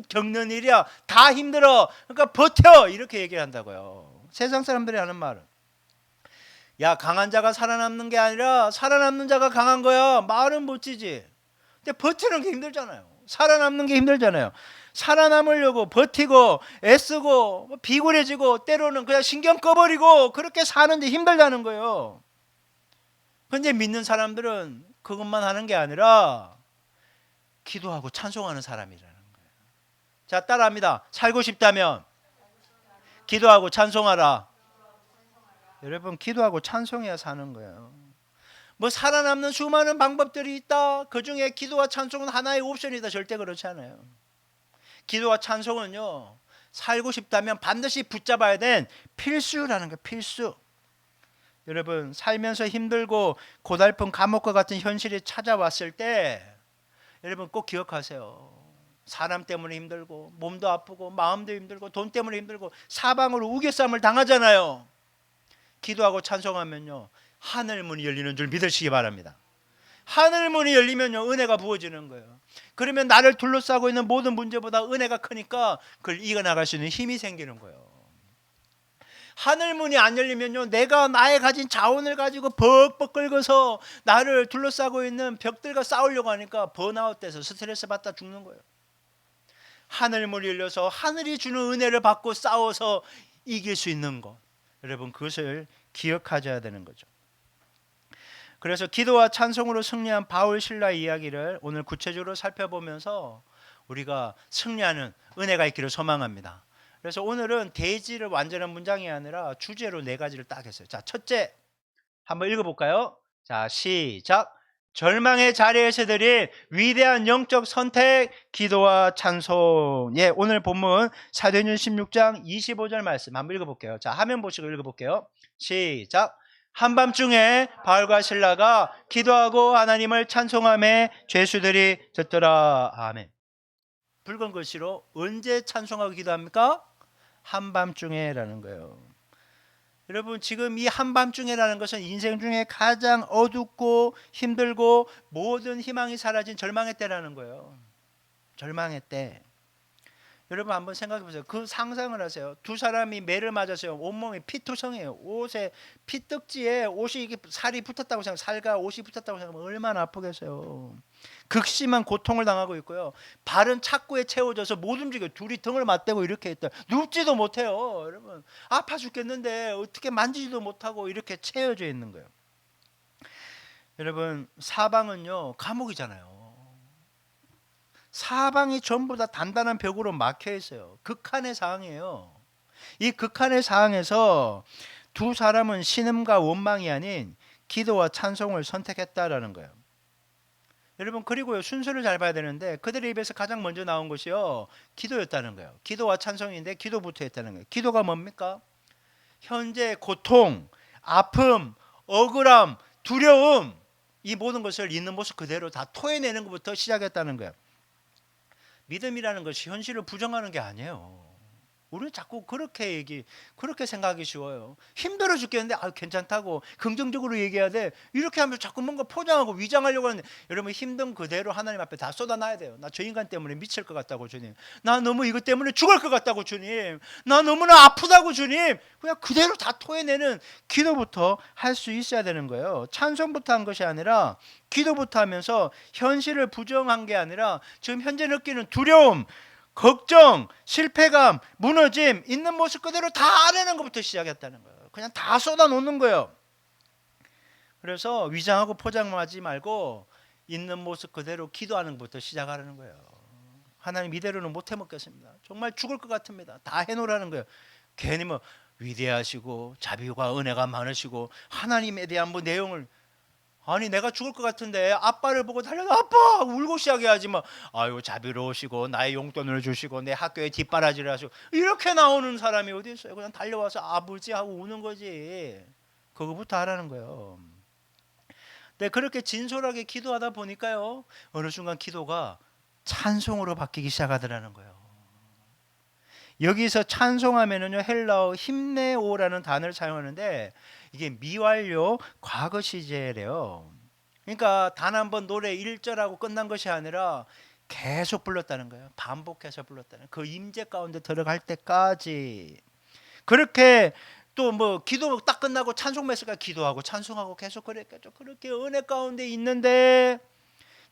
겪는 일이야, 다 힘들어, 그러니까 버텨, 이렇게 얘기를 한다고요. 세상 사람들이 하는 말은, 야, 강한 자가 살아남는 게 아니라 살아남는 자가 강한 거야. 말은 멋지지, 근데 버티는 게 힘들잖아요. 살아남는 게 힘들잖아요. 살아남으려고 버티고 애쓰고 비굴해지고 때로는 그냥 신경 꺼버리고 그렇게 사는데 힘들다는 거예요. 근데 믿는 사람들은 그것만 하는 게 아니라 기도하고 찬송하는 사람이라는 거예요. 자, 따라합니다. 살고 싶다면 기도하고 찬송하라. 여러분, 기도하고 찬송해야 사는 거예요. 뭐 살아남는 수많은 방법들이 있다, 그 중에 기도와 찬송은 하나의 옵션이다, 절대 그렇지 않아요. 기도와 찬송은요, 살고 싶다면 반드시 붙잡아야 된 필수라는 거예요. 필수. 여러분, 살면서 힘들고 고달픈 감옥과 같은 현실이 찾아왔을 때 여러분 꼭 기억하세요. 사람 때문에 힘들고 몸도 아프고 마음도 힘들고 돈 때문에 힘들고 사방으로 우겨쌈을 당하잖아요. 기도하고 찬송하면요, 하늘 문이 열리는 줄 믿으시기 바랍니다. 하늘 문이 열리면요, 은혜가 부어지는 거예요. 그러면 나를 둘러싸고 있는 모든 문제보다 은혜가 크니까 그걸 이겨나갈 수 있는 힘이 생기는 거예요. 하늘 문이 안 열리면요, 내가 나의 가진 자원을 가지고 벅벅 긁어서 나를 둘러싸고 있는 벽들과 싸우려고 하니까 번아웃돼서 스트레스 받다 죽는 거예요. 하늘 문이 열려서 하늘이 주는 은혜를 받고 싸워서 이길 수 있는 것, 여러분, 그것을 기억하셔야 되는 거죠. 그래서 기도와 찬송으로 승리한 바울 신라의 이야기를 오늘 구체적으로 살펴보면서 우리가 승리하는 은혜가 있기를 소망합니다. 그래서 오늘은 대지를 완전한 문장이 아니라 주제로 4가지를 딱 했어요. 자, 첫째, 한번 읽어볼까요? 자, 시작. 절망의 자리에서 드린 위대한 영적 선택, 기도와 찬송. 예, 오늘 본문 사도행전 16장 25절 말씀 한번 읽어볼게요. 자, 화면 보시고 읽어볼게요. 시작. 한밤중에 바울과 실라가 기도하고 하나님을 찬송하며 죄수들이 젖더라. 아멘. 붉은 글씨로 언제 찬송하고 기도합니까? 한밤중에라는 거예요. 여러분, 지금 이 한밤중에라는 것은 인생 중에 가장 어둡고 힘들고 모든 희망이 사라진 절망의 때라는 거예요. 절망의 때. 여러분, 한번 생각해 보세요. 그 상상을 하세요. 두 사람이 매를 맞았어요. 온몸이 피투성이에요. 옷에 피떡지에 옷이 이게 살이 붙었다고 생각, 살과 옷이 붙었다고 생각하면 얼마나 아프겠어요. 극심한 고통을 당하고 있고요. 발은 착고에 채워져서 못 움직여요. 둘이 등을 맞대고 이렇게 있다. 눕지도 못해요. 여러분 아파 죽겠는데 어떻게 만지지도 못하고 이렇게 채워져 있는 거예요. 여러분 사방은요 감옥이잖아요. 사방이 전부 다 단단한 벽으로 막혀 있어요. 극한의 상황이에요. 이 극한의 상황에서 두 사람은 신음과 원망이 아닌 기도와 찬송을 선택했다라는 거예요. 여러분 그리고요 순서를 잘 봐야 되는데 그들의 입에서 가장 먼저 나온 것이요 기도였다는 거예요. 기도와 찬송인데 기도부터 했다는 거예요. 기도가 뭡니까? 현재 고통, 아픔, 억울함, 두려움 이 모든 것을 있는 모습 그대로 다 토해내는 것부터 시작했다는 거예요. 믿음이라는 것이 현실을 부정하는 게 아니에요. 우리는 자꾸 그렇게 생각하기 쉬워요. 힘들어 죽겠는데 괜찮다고 긍정적으로 얘기해야 돼. 이렇게 하면 자꾸 뭔가 포장하고 위장하려고 하는데 여러분 힘든 그대로 하나님 앞에 다 쏟아놔야 돼요. 나 저 인간 때문에 미칠 것 같다고 주님. 나 너무 이것 때문에 죽을 것 같다고 주님. 나 너무나 아프다고 주님. 그냥 그대로 다 토해내는 기도부터 할 수 있어야 되는 거예요. 찬송부터 한 것이 아니라 기도부터 하면서 현실을 부정한 게 아니라 지금 현재 느끼는 두려움, 걱정, 실패감, 무너짐 있는 모습 그대로 다 아내는 것부터 시작했다는 거예요. 그냥 다 쏟아놓는 거예요. 그래서 위장하고 포장하지 말고 있는 모습 그대로 기도하는 것부터 시작하는 거예요. 하나님 이대로는 못 해먹겠습니다. 정말 죽을 것 같습니다. 다 해놓으라는 거예요. 괜히 뭐 위대하시고 자비와 은혜가 많으시고 하나님에 대한 뭐 내용을 아니 내가 죽을 것 같은데 아빠를 보고 달려서 아빠 울고 시작해야지 뭐 아유 자비로우시고 나의 용돈을 주시고 내 학교에 뒷바라지를 하시고 이렇게 나오는 사람이 어디 있어요. 그냥 달려와서 아버지 하고 우는 거지. 그거부터 하라는 거예요. 근데 그렇게 진솔하게 기도하다 보니까요 어느 순간 기도가 찬송으로 바뀌기 시작하더라는 거예요. 여기서 찬송하면은요 헬라어 힘내오라는 단어를 사용하는데 이게 미완료 과거 시제래요. 그러니까 단 한 번 노래 1절하고 끝난 것이 아니라 계속 불렀다는 거예요. 반복해서 불렀다는 그 임재 가운데 들어갈 때까지. 그렇게 또 뭐 기도 딱 끝나고 찬송 메시가 기도하고 찬송하고 계속 그랬겠죠. 그렇게 은혜 가운데 있는데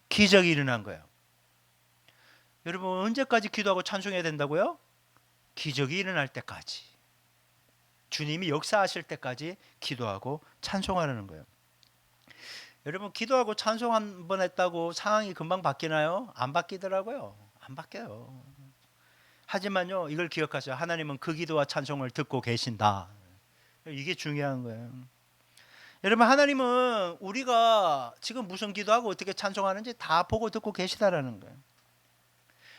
기적이 일어난 거예요. 여러분 언제까지 기도하고 찬송해야 된다고요? 기적이 일어날 때까지. 주님이 역사하실 때까지 기도하고 찬송하라는 거예요. 여러분 기도하고 찬송 한 번 했다고 상황이 금방 바뀌나요? 안 바뀌더라고요. 안 바뀌어요. 하지만요 이걸 기억하세요. 하나님은 그 기도와 찬송을 듣고 계신다. 이게 중요한 거예요. 여러분 하나님은 우리가 지금 무슨 기도하고 어떻게 찬송하는지 다 보고 듣고 계시다라는 거예요.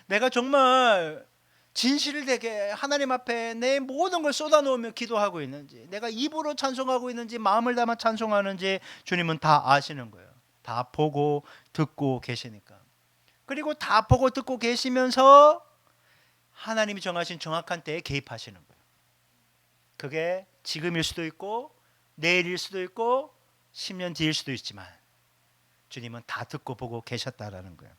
내가 정말 진실되게 하나님 앞에 내 모든 걸 쏟아놓으며 기도하고 있는지 내가 입으로 찬송하고 있는지 마음을 담아 찬송하는지 주님은 다 아시는 거예요. 다 보고 듣고 계시니까. 그리고 다 보고 듣고 계시면서 하나님이 정하신 정확한 때에 개입하시는 거예요. 그게 지금일 수도 있고 내일일 수도 있고 10년 뒤일 수도 있지만 주님은 다 듣고 보고 계셨다라는 거예요.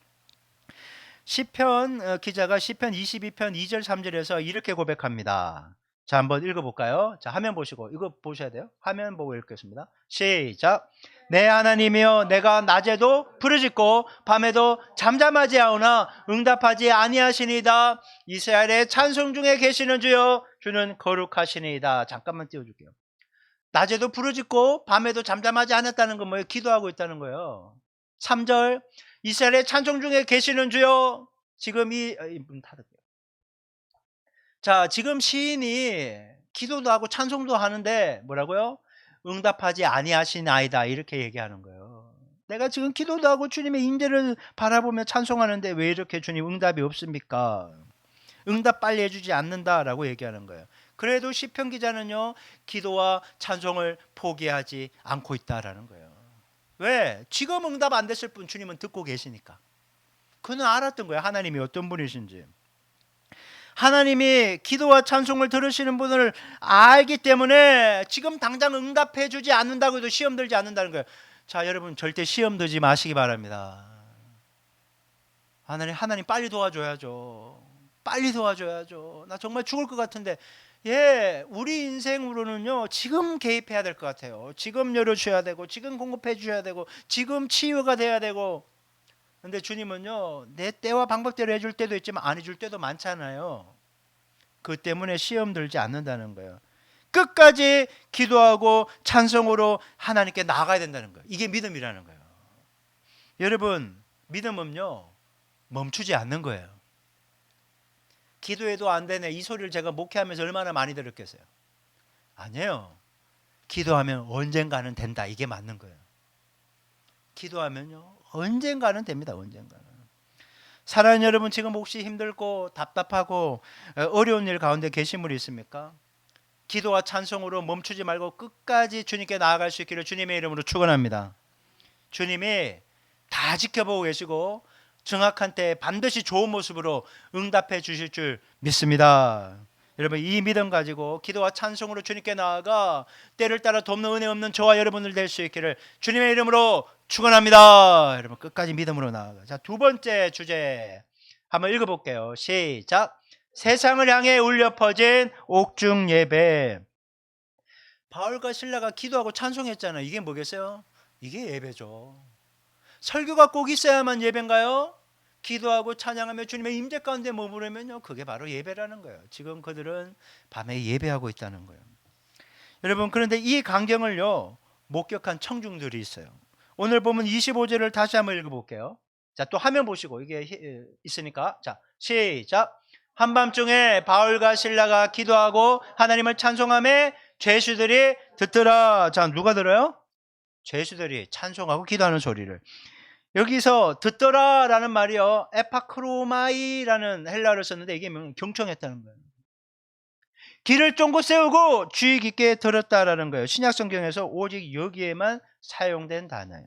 시편 기자가 시편 22편 2절 3절에서 이렇게 고백합니다. 자 한번 읽어볼까요? 자 화면 보시고 이거 보셔야 돼요. 화면 보고 읽겠습니다. 시작. 내 하나님이여 내가 낮에도 부르짖고 밤에도 잠잠하지 아오나 응답하지 아니하시니이다. 이스라엘의 찬송 중에 계시는 주여 주는 거룩하시니이다. 잠깐만 띄워줄게요. 낮에도 부르짖고 밤에도 잠잠하지 않았다는 건 뭐예요? 기도하고 있다는 거예요. 3절 이스라엘의 찬송 중에 계시는 주여. 지금 문 닫을게요. 자 지금 시인이 기도도 하고 찬송도 하는데 뭐라고요? 응답하지 아니하시나이다 이렇게 얘기하는 거예요. 내가 지금 기도도 하고 주님의 임재를 바라보며 찬송하는데 왜 이렇게 주님 응답이 없습니까? 응답 빨리 해주지 않는다라고 얘기하는 거예요. 그래도 시편 기자는요 기도와 찬송을 포기하지 않고 있다라는 거예요. 왜? 지금 응답 안 됐을 뿐 주님은 듣고 계시니까. 그는 알았던 거예요. 하나님이 어떤 분이신지. 하나님이 기도와 찬송을 들으시는 분을 알기 때문에 지금 당장 응답해 주지 않는다고 해도 시험 들지 않는다는 거예요. 자 여러분 절대 시험 들지 마시기 바랍니다. 하나님 빨리 도와줘야죠. 빨리 도와줘야죠. 나 정말 죽을 것 같은데 우리 인생으로는요 지금 개입해야 될 것 같아요. 지금 열어주셔야 되고 지금 공급해 주셔야 되고 지금 치유가 돼야 되고 근데 주님은요, 내 때와 방법대로 해줄 때도 있지만 안 해줄 때도 많잖아요. 그 때문에 시험 들지 않는다는 거예요. 끝까지 기도하고 찬송으로 하나님께 나아가야 된다는 거예요. 이게 믿음이라는 거예요. 여러분, 믿음은요, 멈추지 않는 거예요. 기도해도 안 되네, 이 소리를 제가 목회하면서 얼마나 많이 들었겠어요. 아니에요. 기도하면 언젠가는 된다, 이게 맞는 거예요. 기도하면요, 언젠가는 됩니다. 언젠가는. 사랑하는 여러분, 지금 혹시 힘들고 답답하고 어려운 일 가운데 계신 분이 있습니까? 기도와 찬송으로 멈추지 말고 끝까지 주님께 나아갈 수 있기를 주님의 이름으로 축원합니다. 주님이 다 지켜보고 계시고 정확한 때에 반드시 좋은 모습으로 응답해 주실 줄 믿습니다. 여러분, 이 믿음 가지고 기도와 찬송으로 주님께 나아가 때를 따라 돕는 은혜 없는 저와 여러분들 될 수 있기를 주님의 이름으로 축원합니다. 여러분, 끝까지 믿음으로 나아가. 자, 두 번째 주제 한번 읽어볼게요. 시작. 세상을 향해 울려 퍼진 옥중 예배. 바울과 실라가 기도하고 찬송했잖아요. 이게 뭐겠어요? 이게 예배죠. 설교가 꼭 있어야만 예배인가요? 기도하고 찬양하며 주님의 임재 가운데 머무르면요, 그게 바로 예배라는 거예요. 지금 그들은 밤에 예배하고 있다는 거예요. 여러분, 그런데 이 광경을요, 목격한 청중들이 있어요. 오늘 보면 25절을 다시 한번 읽어볼게요. 자, 또 화면 보시고 이게 있으니까, 자, 시작. 한밤중에 바울과 실라가 기도하고 하나님을 찬송하며 죄수들이 듣더라. 자, 누가 들어요? 죄수들이 찬송하고 기도하는 소리를. 여기서 듣더라라는 말이요, 에파크로마이라는 헬라어를 썼는데 이게 경청했다는 거예요. 귀를 쫑긋 세우고 주의 깊게 들었다라는 거예요. 신약 성경에서 오직 여기에만 사용된 단어예요.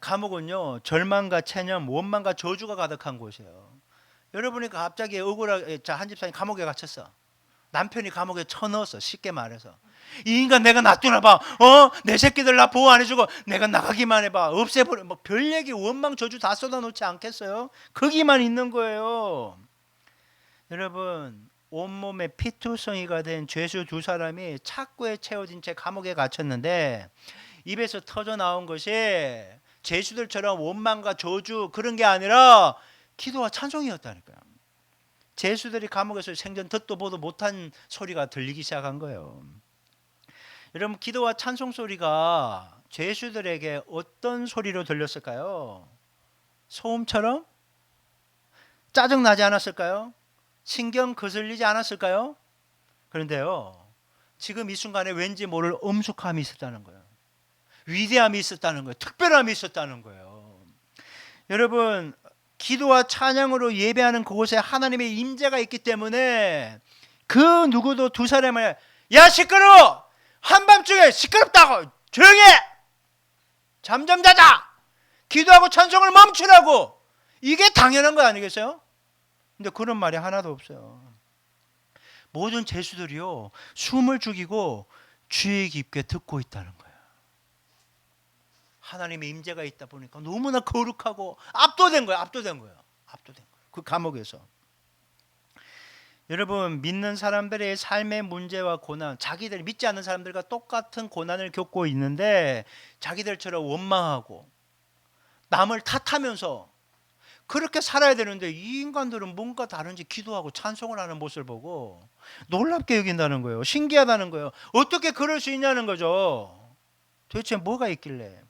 감옥은요, 절망과 체념, 원망과 저주가 가득한 곳이에요. 여러분이 갑자기 억울하게, 한 집사람이 감옥에 갇혔어. 남편이 감옥에 쳐넣었어. 쉽게 말해서. 이 인간 내가 놔두나 봐. 내 새끼들 나 보호 안 해주고 내가 나가기만 해봐. 없애버려. 뭐 별 얘기, 원망, 저주 다 쏟아놓지 않겠어요? 거기만 있는 거예요. 여러분, 온몸에 피투성이가 된 죄수 두 사람이 착고에 채워진 채 감옥에 갇혔는데 입에서 터져 나온 것이 죄수들처럼 원망과 저주 그런 게 아니라 기도와 찬송이었다니까요. 죄수들이 감옥에서 생전 듣도 보도 못한 소리가 들리기 시작한 거예요. 여러분, 기도와 찬송 소리가 죄수들에게 어떤 소리로 들렸을까요? 소음처럼? 짜증나지 않았을까요? 신경 거슬리지 않았을까요? 그런데요, 지금 이 순간에 왠지 모를 엄숙함이 있었다는 거예요. 위대함이 있었다는 거예요. 특별함이 있었다는 거예요. 여러분, 기도와 찬양으로 예배하는 그곳에 하나님의 임재가 있기 때문에 그 누구도 두 사람을 야 시끄러워! 한밤중에 시끄럽다고! 조용히 해! 잠 좀 자자! 기도하고 찬송을 멈추라고! 이게 당연한 거 아니겠어요? 근데 그런 말이 하나도 없어요. 모든 죄수들이요, 숨을 죽이고 주의 깊게 듣고 있다는 거예요. 하나님의 임재가 있다 보니까 너무나 거룩하고 압도된 거예요. 압도된 거예요. 그 감옥에서. 여러분, 믿는 사람들의 삶의 문제와 고난, 자기들 믿지 않는 사람들과 똑같은 고난을 겪고 있는데 자기들처럼 원망하고 남을 탓하면서 그렇게 살아야 되는데 이 인간들은 뭔가 다른지 기도하고 찬송을 하는 모습을 보고 놀랍게 여긴다는 거예요. 신기하다는 거예요. 어떻게 그럴 수 있냐는 거죠. 도대체 뭐가 있길래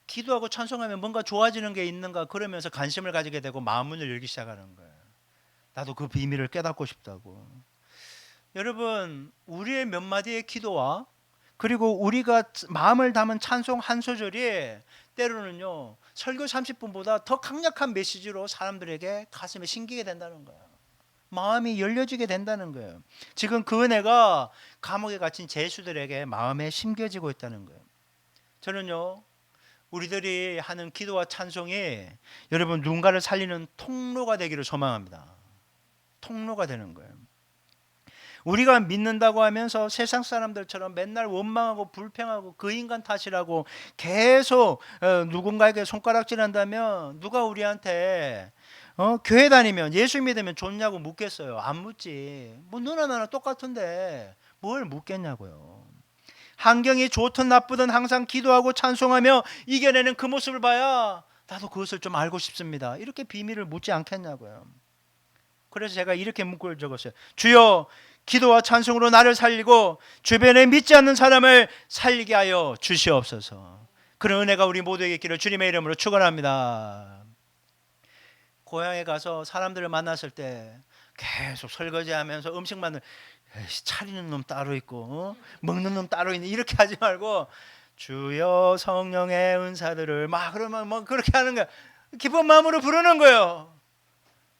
기도하고 찬송하면 뭔가 좋아지는 게 있는가, 그러면서 관심을 가지게 되고 마음문을 열기 시작하는 거예요. 나도 그 비밀을 깨닫고 싶다고. 여러분, 우리의 몇 마디의 기도와 그리고 우리가 마음을 담은 찬송 한 소절이 때로는요, 설교 30분보다 더 강력한 메시지로 사람들에게 가슴에 심기게 된다는 거예요. 마음이 열려지게 된다는 거예요. 지금 그 은혜가 감옥에 갇힌 죄수들에게 마음에 심겨지고 있다는 거예요. 저는요, 우리들이 하는 기도와 찬송이 여러분 누군가를 살리는 통로가 되기를 소망합니다. 통로가 되는 거예요. 우리가 믿는다고 하면서 세상 사람들처럼 맨날 원망하고 불평하고 그 인간 탓이라고 계속 누군가에게 손가락질한다면 누가 우리한테 교회 다니면 예수 믿으면 좋냐고 묻겠어요? 안 묻지. 뭐 너나 나나 똑같은데 뭘 묻겠냐고요. 환경이 좋든 나쁘든 항상 기도하고 찬송하며 이겨내는 그 모습을 봐야 나도 그것을 좀 알고 싶습니다. 이렇게 비밀을 묻지 않겠냐고요. 그래서 제가 이렇게 문구를 적었어요. 주여, 기도와 찬송으로 나를 살리고 주변에 믿지 않는 사람을 살리게 하여 주시옵소서. 그런 은혜가 우리 모두에게 있기를 주님의 이름으로 축원합니다. 고향에 가서 사람들을 만났을 때 계속 설거지하면서 음식 만들, 차리는 놈 따로 있고 먹는 놈 따로 있는, 이렇게 하지 말고 주여 성령의 은사들을 막 그러면 뭐 그렇게 하는 거야. 기쁜 마음으로 부르는 거예요.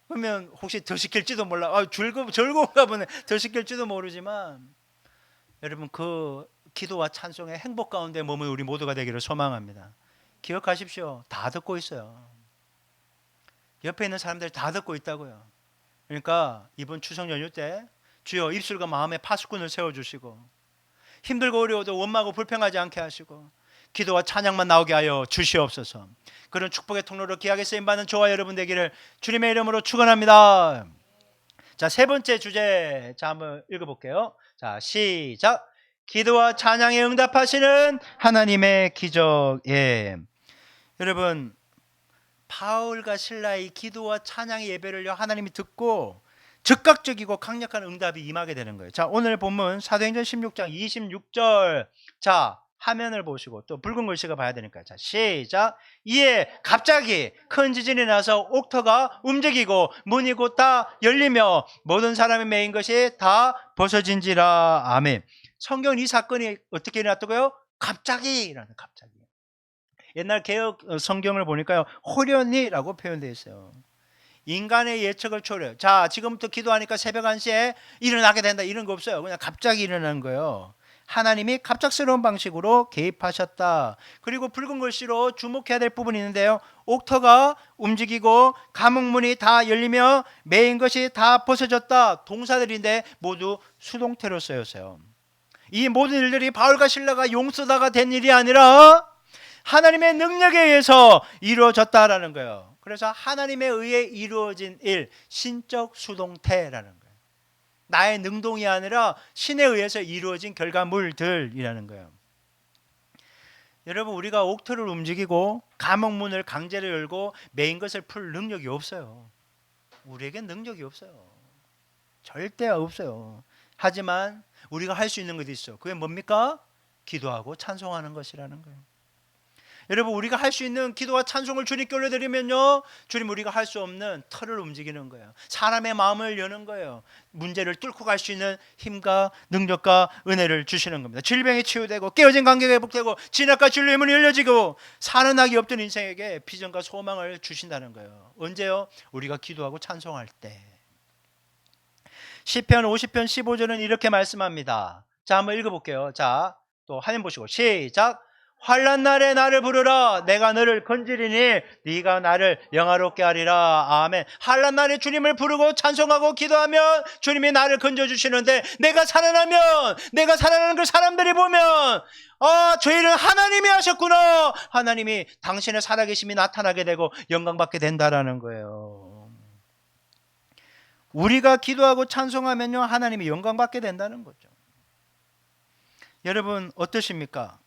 그러면 혹시 더 시킬지도 몰라. 즐거운가 보네. 더 시킬지도 모르지만 여러분, 그 기도와 찬송의 행복 가운데 머무는 우리 모두가 되기를 소망합니다. 기억하십시오. 다 듣고 있어요. 옆에 있는 사람들이 다 듣고 있다고요. 그러니까 이번 추석 연휴 때 주여 입술과 마음에 파수꾼을 세워주시고 힘들고 어려워도 원망하고 불평하지 않게 하시고 기도와 찬양만 나오게 하여 주시옵소서. 그런 축복의 통로로 귀하게 쓰임받는 저와 여러분 되기를 주님의 이름으로 축원합니다. 자, 세 번째 주제, 자 한번 읽어볼게요. 자, 시작. 기도와 찬양에 응답하시는 하나님의 기적. 예, 여러분, 바울과 실라의 기도와 찬양의 예배를요 하나님이 듣고 즉각적이고 강력한 응답이 임하게 되는 거예요. 자, 오늘 본문 사도행전 16장 26절. 자, 화면을 보시고 또 붉은 글씨가 봐야 되니까. 자, 시작. 이에 갑자기 큰 지진이 나서 옥터가 움직이고 문이 곧 다 열리며 모든 사람이 메인 것이 다 벗어진지라. 아멘. 성경은 이 사건이 어떻게 일어났다고요? 갑자기라는, 갑자기. 옛날 개혁 성경을 보니까요 호련히라고 표현되어 있어요. 인간의 예측을 초월해요. 자, 지금부터 기도하니까 새벽 1시에 일어나게 된다, 이런 거 없어요. 그냥 갑자기 일어난 거예요. 하나님이 갑작스러운 방식으로 개입하셨다. 그리고 붉은 글씨로 주목해야 될 부분이 있는데요, 옥터가 움직이고 감옥문이 다 열리며 메인 것이 다 벗어졌다. 동사들인데 모두 수동태로 쓰였어요. 이 모든 일들이 바울과 실라가 용서다가 된 일이 아니라 하나님의 능력에 의해서 이루어졌다라는 거예요. 그래서 하나님에 의해 이루어진 일, 신적 수동태라는 거예요. 나의 능동이 아니라 신에 의해서 이루어진 결과물들이라는 거예요. 여러분, 우리가 옥터를 움직이고 감옥문을 강제로 열고 메인 것을 풀 능력이 없어요. 우리에겐 능력이 없어요. 절대 없어요. 하지만 우리가 할 수 있는 것이 있어. 그게 뭡니까? 기도하고 찬송하는 것이라는 거예요. 여러분, 우리가 할 수 있는 기도와 찬송을 주님께 올려드리면요, 주님, 우리가 할 수 없는 털을 움직이는 거예요. 사람의 마음을 여는 거예요. 문제를 뚫고 갈 수 있는 힘과 능력과 은혜를 주시는 겁니다. 질병이 치유되고 깨어진 관계가 회복되고 진압과 진리의 문이 열려지고 사는 낙이 없던 인생에게 비전과 소망을 주신다는 거예요. 언제요? 우리가 기도하고 찬송할 때. 시편 50편 15절은 이렇게 말씀합니다. 자, 한번 읽어볼게요. 자, 또 화면 보시고 시작. 환난 날에 나를 부르라. 내가 너를 건지리니 네가 나를 영화롭게 하리라. 아멘. 환난 날에 주님을 부르고 찬송하고 기도하면 주님이 나를 건져주시는데, 내가 살아나면, 내가 살아나는 걸 사람들이 보면, 저 일은 하나님이 하셨구나, 하나님이 당신의 살아계심이 나타나게 되고 영광받게 된다라는 거예요. 우리가 기도하고 찬송하면요 하나님이 영광받게 된다는 거죠. 여러분, 어떠십니까?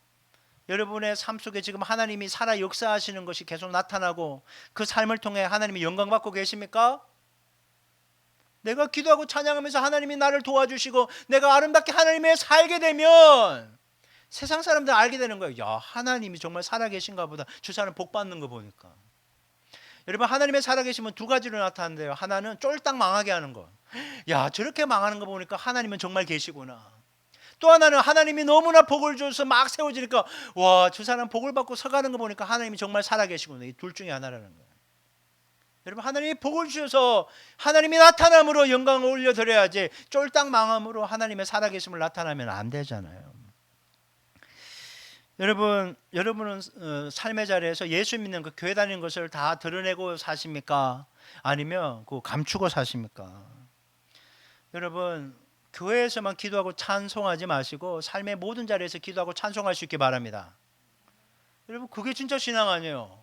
여러분의 삶 속에 지금 하나님이 살아 역사하시는 것이 계속 나타나고 그 삶을 통해 하나님이 영광받고 계십니까? 내가 기도하고 찬양하면서 하나님이 나를 도와주시고 내가 아름답게 하나님의 살게 되면 세상 사람들 알게 되는 거예요. 야, 하나님이 정말 살아계신가 보다. 저 사람 복 받는 거 보니까. 여러분, 하나님의 살아계시면 두 가지로 나타난대요. 하나는 쫄딱 망하게 하는 거. 야, 저렇게 망하는 거 보니까 하나님은 정말 계시구나. 또 하나는 하나님이 너무나 복을 줘서 막 세워지니까, 와, 저 사람 복을 받고 서가는 거 보니까 하나님이 정말 살아계시구나. 이 둘 중에 하나라는 거예요. 여러분, 하나님이 복을 주셔서 하나님이 나타남으로 영광을 올려드려야지, 쫄딱 망함으로 하나님의 살아계심을 나타나면 안 되잖아요. 여러분은 삶의 자리에서 예수 믿는 그 교회 다니는 것을 다 드러내고 사십니까? 아니면 그 감추고 사십니까? 여러분, 교회에서만 기도하고 찬송하지 마시고 삶의 모든 자리에서 기도하고 찬송할 수 있기 바랍니다. 여러분, 그게 진짜 신앙 아니에요.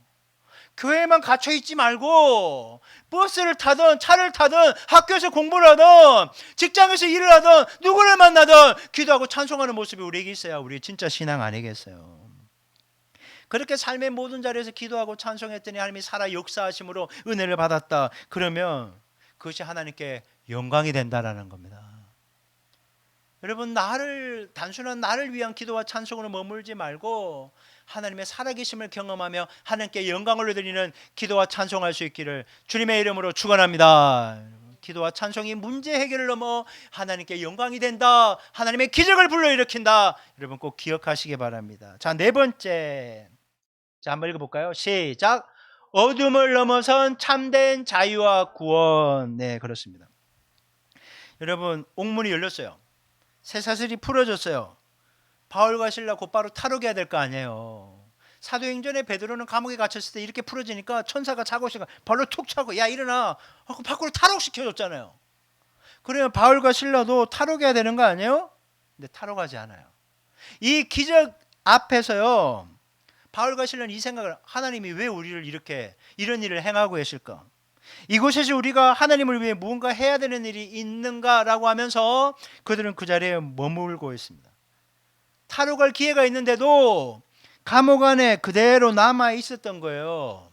교회만 갇혀 있지 말고 버스를 타든 차를 타든 학교에서 공부를 하든 직장에서 일을 하든 누구를 만나든 기도하고 찬송하는 모습이 우리에게 있어야 우리 진짜 신앙 아니겠어요? 그렇게 삶의 모든 자리에서 기도하고 찬송했더니 하나님이 살아 역사하심으로 은혜를 받았다. 그러면 그것이 하나님께 영광이 된다라는 겁니다. 여러분, 단순한 나를 위한 기도와 찬송으로 머물지 말고 하나님의 살아계심을 경험하며 하나님께 영광을 드리는 기도와 찬송할 수 있기를 주님의 이름으로 축원합니다. 기도와 찬송이 문제 해결을 넘어 하나님께 영광이 된다. 하나님의 기적을 불러일으킨다. 여러분 꼭 기억하시기 바랍니다. 자, 네 번째. 자, 한번 읽어볼까요? 시작. 어둠을 넘어선 참된 자유와 구원. 네, 그렇습니다. 여러분, 옥문이 열렸어요. 쇠사슬이 풀어졌어요. 바울과 실라 곧바로 탈옥해야 될 거 아니에요. 사도행전에 베드로는 감옥에 갇혔을 때 이렇게 풀어지니까 천사가 차고 있으니까 발로 툭 차고 야 일어나 하고 밖으로 탈옥시켜줬잖아요. 그러면 바울과 실라도 탈옥해야 되는 거 아니에요? 근데 탈옥하지 않아요. 이 기적 앞에서요, 바울과 실라는 이 생각을, 하나님이 왜 우리를 이렇게 이런 일을 행하고 계실까? 이곳에서 우리가 하나님을 위해 무언가 해야 되는 일이 있는가라고 하면서 그들은 그 자리에 머물고 있습니다. 탈옥할 기회가 있는데도 감옥 안에 그대로 남아 있었던 거예요.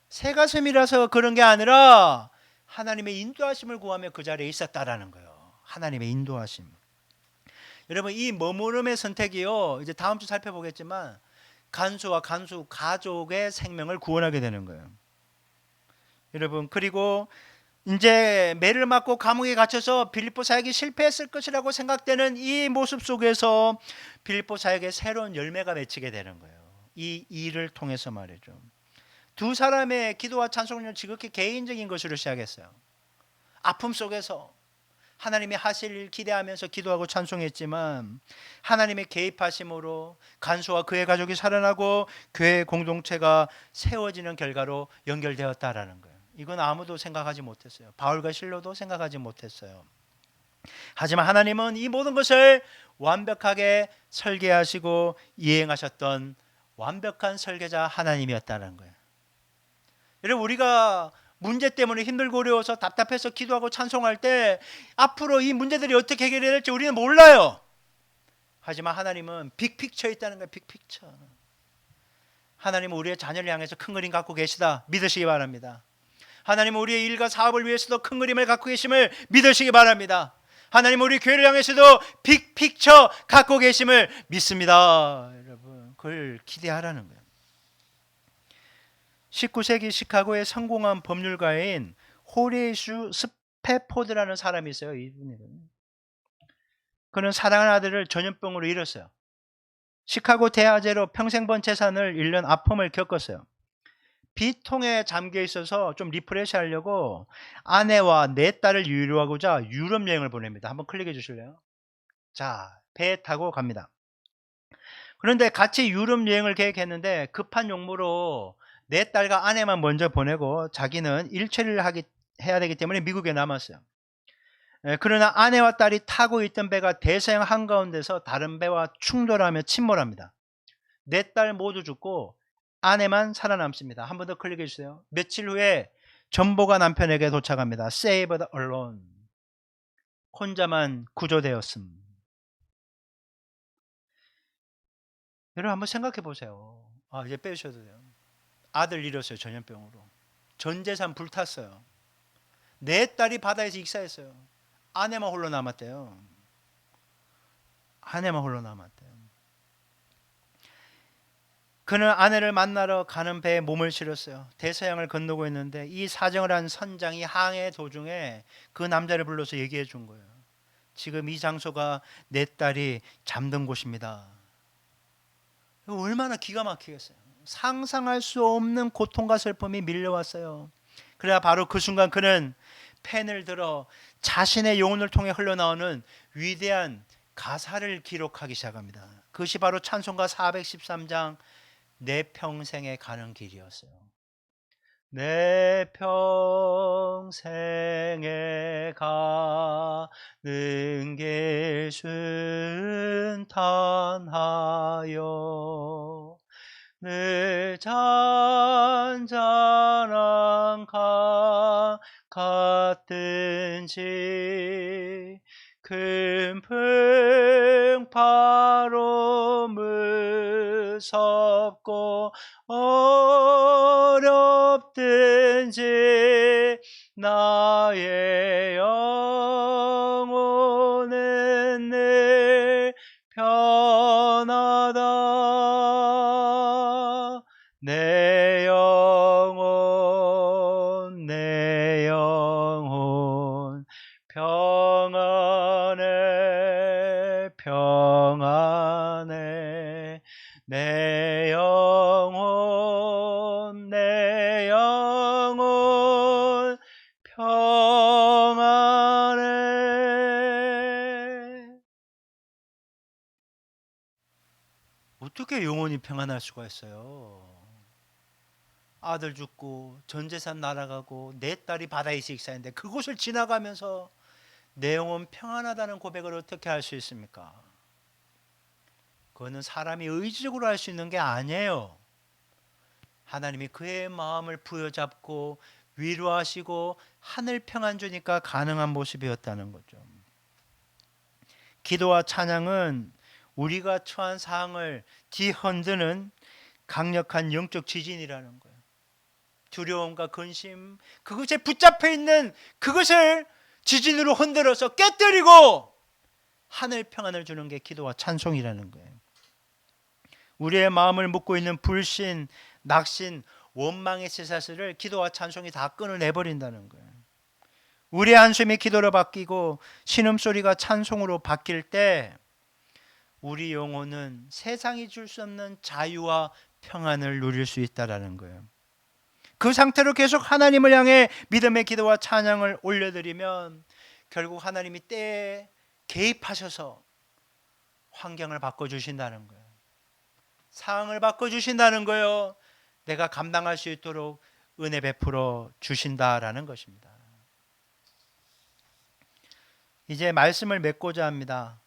새 가슴이라서 그런 게 아니라 하나님의 인도하심을 구하며 그 자리에 있었다라는 거예요. 하나님의 인도하심. 여러분, 이 머무름의 선택이요, 이제 다음 주 살펴보겠지만 간수와 간수 가족의 생명을 구원하게 되는 거예요. 여러분, 그리고 이제 매를 맞고 감옥에 갇혀서 빌립보 사역이 실패했을 것이라고 생각되는 이 모습 속에서 빌립보 사역에 새로운 열매가 맺히게 되는 거예요. 이 일을 통해서 말이죠. 두 사람의 기도와 찬송은 지극히 개인적인 것으로 시작했어요. 아픔 속에서 하나님이 하실 일 기대하면서 기도하고 찬송했지만 하나님의 개입하심으로 간수와 그의 가족이 살아나고 교회 공동체가 세워지는 결과로 연결되었다라는 거예요. 이건 아무도 생각하지 못했어요. 바울과 실로도 생각하지 못했어요. 하지만 하나님은 이 모든 것을 완벽하게 설계하시고 이행하셨던 완벽한 설계자 하나님이었다는 거예요. 여러분, 우리가 문제 때문에 힘들고 어려워서 답답해서 기도하고 찬송할 때 앞으로 이 문제들이 어떻게 해결해야 될지 우리는 몰라요. 하지만 하나님은 빅픽처에 있다는 거예요. 빅픽처. 하나님은 우리의 자녀를 향해서 큰 그림 갖고 계시다 믿으시기 바랍니다. 하나님은 우리의 일과 사업을 위해서도 큰 그림을 갖고 계심을 믿으시기 바랍니다. 하나님은 우리 교회를 향해서도 빅픽처 갖고 계심을 믿습니다. 여러분, 그걸 기대하라는 거예요. 19세기 시카고의 성공한 법률가인 호레이슈 스패포드라는 사람이 있어요. 이분은. 그는 사랑하는 아들을 전염병으로 잃었어요. 시카고 대화재로 평생 번 재산을 잃는 아픔을 겪었어요. 비통에 잠겨 있어서 좀 리프레시 하려고 아내와 네 딸을 유로하고자 유럽 여행을 보냅니다. 한번 클릭해 주실래요? 자, 배 타고 갑니다. 그런데 같이 유럽 여행을 계획했는데 급한 용무로 네 딸과 아내만 먼저 보내고 자기는 일처리를 해야 되기 때문에 미국에 남았어요. 그러나 아내와 딸이 타고 있던 배가 대서양 한가운데서 다른 배와 충돌하며 침몰합니다. 네 딸 모두 죽고 아내만 살아남습니다. 한 번 더 클릭해 주세요. 며칠 후에 전보가 남편에게 도착합니다. Saved alone. 혼자만 구조되었음. 여러분 한번 생각해 보세요. 이제 빼주셔도 돼요. 아들 잃었어요. 전염병으로. 전 재산 불탔어요. 네 딸이 바다에서 익사했어요. 아내만 홀로 남았대요. 아내만 홀로 남았대요. 그는 아내를 만나러 가는 배에 몸을 실었어요. 대서양을 건너고 있는데 이 사정을 한 선장이 항해 도중에 그 남자를 불러서 얘기해 준 거예요. 지금 이 장소가 내 딸이 잠든 곳입니다. 얼마나 기가 막히겠어요. 상상할 수 없는 고통과 슬픔이 밀려왔어요. 그래야 바로 그 순간 그는 펜을 들어 자신의 영혼을 통해 흘러나오는 위대한 가사를 기록하기 시작합니다. 그것이 바로 찬송가 413장 내 평생에 가는 길이었어요. 내 평생에 가는 길 순탄하여 늘 잔잔한 강 같든지 큰 풍파로 무섭고 어렵든지 나의 영혼은 늘 편하다. 내 영혼 평안해 평안해. 내 영혼 평안해. 어떻게 영혼이 평안할 수가 있어요? 아들 죽고 전 재산 날아가고 내 딸이 바다에 식사했는데 그곳을 지나가면서 내 영혼 평안하다는 고백을 어떻게 할 수 있습니까? 그거는 사람이 의지적으로 할 수 있는 게 아니에요. 하나님이 그의 마음을 부여잡고 위로하시고 하늘 평안 주니까 가능한 모습이었다는 거죠. 기도와 찬양은 우리가 처한 상황을 뒤흔드는 강력한 영적 지진이라는 거예요. 두려움과 근심, 그것에 붙잡혀 있는 그것을 지진으로 흔들어서 깨뜨리고 하늘 평안을 주는 게 기도와 찬송이라는 거예요. 우리의 마음을 묶고 있는 불신, 낙심, 원망의 쇠사슬을 기도와 찬송이 다 끊어내버린다는 거예요. 우리의 한숨이 기도로 바뀌고 신음소리가 찬송으로 바뀔 때 우리 영혼은 세상이 줄 수 없는 자유와 평안을 누릴 수 있다는 거예요. 그 상태로 계속 하나님을 향해 믿음의 기도와 찬양을 올려드리면 결국 하나님이 때에 개입하셔서 환경을 바꿔주신다는 거예요. 상황을 바꿔주신다는 거예요. 내가 감당할 수 있도록 은혜 베풀어 주신다라는 것입니다. 이제 말씀을 맺고자 합니다.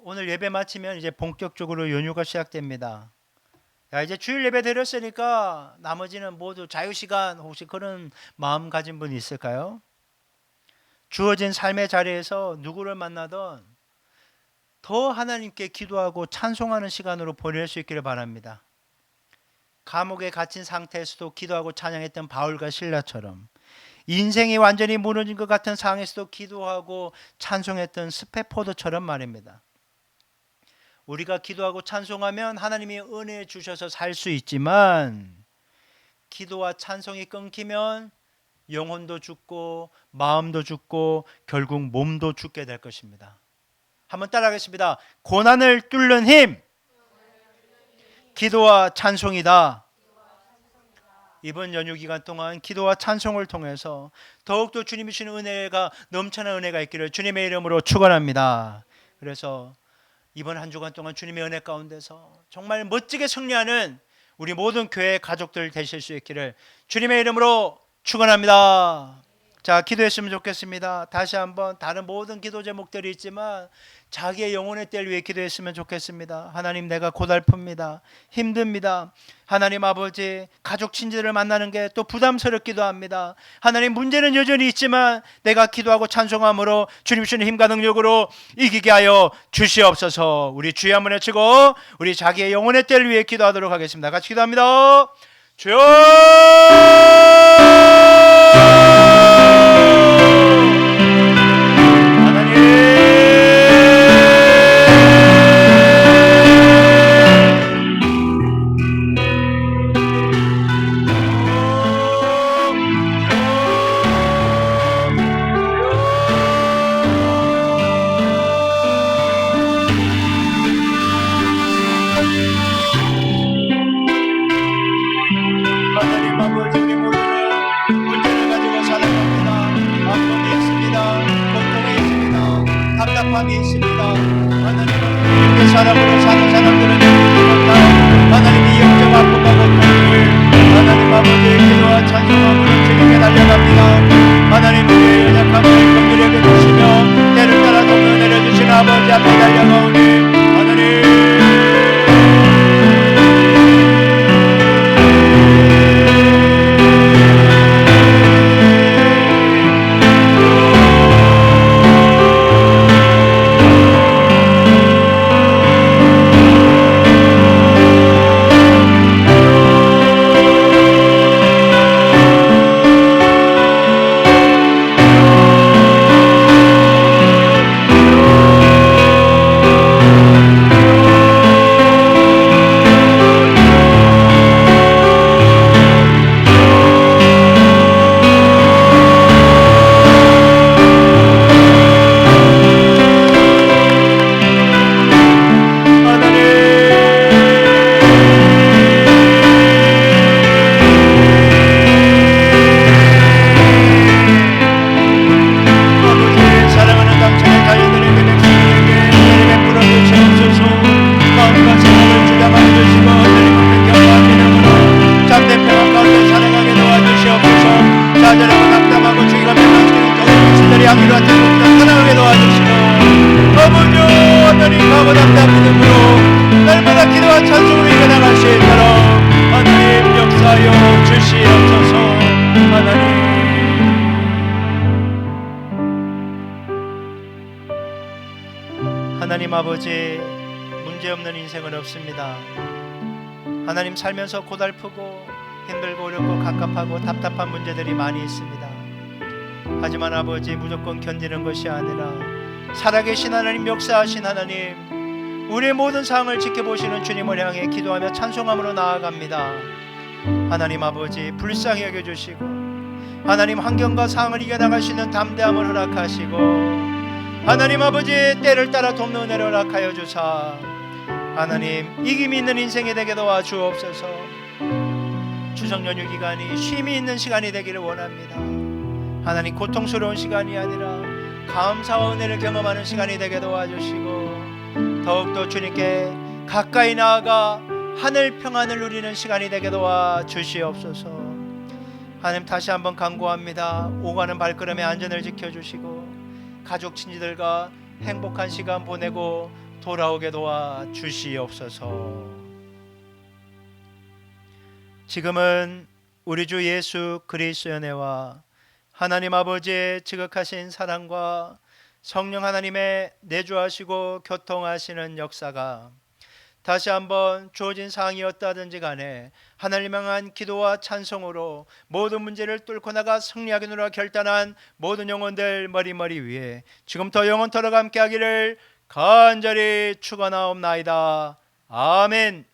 오늘 예배 마치면 이제 본격적으로 연휴가 시작됩니다. 야, 이제 주일 예배 드렸으니까 나머지는 모두 자유시간, 혹시 그런 마음 가진 분 있을까요? 주어진 삶의 자리에서 누구를 만나든 더 하나님께 기도하고 찬송하는 시간으로 보낼 수 있기를 바랍니다. 감옥에 갇힌 상태에서도 기도하고 찬양했던 바울과 실라처럼 인생이 완전히 무너진 것 같은 상황에서도 기도하고 찬송했던 스테파노처럼 말입니다. 우리가 기도하고 찬송하면 하나님이 은혜 주셔서 살 수 있지만 기도와 찬송이 끊기면 영혼도 죽고 마음도 죽고 결국 몸도 죽게 될 것입니다. 한번 따라하겠습니다. 고난을 뚫는 힘, 기도와 찬송이다. 이번 연휴 기간 동안 기도와 찬송을 통해서 더욱더 주님이 주시는 은혜가 넘쳐난 은혜가 있기를 주님의 이름으로 축원합니다. 그래서 이번 한 주간 동안 주님의 은혜 가운데서 정말 멋지게 승리하는 우리 모든 교회 가족들 되실 수 있기를 주님의 이름으로 축원합니다. 자, 기도했으면 좋겠습니다. 다시 한번 다른 모든 기도 제목들이 있지만 자기의 영혼의 때를 위해 기도했으면 좋겠습니다. 하나님, 내가 고달픕니다. 힘듭니다. 하나님 아버지, 가족 친지들을 만나는 게 또 부담스럽기도 합니다. 하나님, 문제는 여전히 있지만 내가 기도하고 찬송함으로 주님 주시는 힘과 능력으로 이기게 하여 주시옵소서. 우리 주여 한번 외치고 우리 자기의 영혼의 때를 위해 기도하도록 하겠습니다. 같이 기도합니다. 주여! 하나님 아버지, 우리 모두는 문제를 가지고 살아갑니다. 아픔이 있습니다. 고통이 있습니다. 답답함이 있습니다. 하나님, 이렇게 사람으로 사는 사람들은 못한 하나님이 영적 아픔과 고통을 하나님 아버지 기도와 찬송함으로 주님께 달려갑니다. 하나님, 우리의 연약함을 긍휼히 여겨주시며 때를 따라 돕는 내려주시는 아버지 앞에 달려가오니 하나님 주시옵소서. 하나님 아버지, 문제없는 인생은 없습니다. 하나님, 살면서 고달프고 힘들고 어렵고 갑갑하고 답답한 문제들이 많이 있습니다. 하지만 아버지, 무조건 견디는 것이 아니라 살아계신 하나님, 역사하신 하나님, 우리의 모든 상황을 지켜보시는 주님을 향해 기도하며 찬송함으로 나아갑니다. 하나님 아버지, 불쌍히 여겨주시고 하나님, 환경과 상황을 이겨나갈 수 있는 담대함을 허락하시고 하나님 아버지, 때를 따라 돕는 은혜를 허락하여 주사 하나님, 이김이 있는 인생이 되게 도와주옵소서. 추석 연휴 기간이 쉼이 있는 시간이 되기를 원합니다. 하나님, 고통스러운 시간이 아니라 감사와 은혜를 경험하는 시간이 되게 도와주시고 더욱더 주님께 가까이 나아가 하늘 평안을 누리는 시간이 되게 도와주시옵소서. 하나님, 다시 한번 간구합니다. 오가는 발걸음의 안전을 지켜주시고 가족 친지들과 행복한 시간 보내고 돌아오게 도와주시옵소서. 지금은 우리 주 예수 그리스도의 은혜와 하나님 아버지의 지극하신 사랑과 성령 하나님의 내주하시고 교통하시는 역사가 다시 한번 주어진 상황이었다든지 간에 하나님 향한 기도와 찬송으로 모든 문제를 뚫고 나가 승리하기로 결단한 모든 영혼들 머리머리 위에 지금부터 영원토록 함께하기를 간절히 축원하옵나이다. 아멘.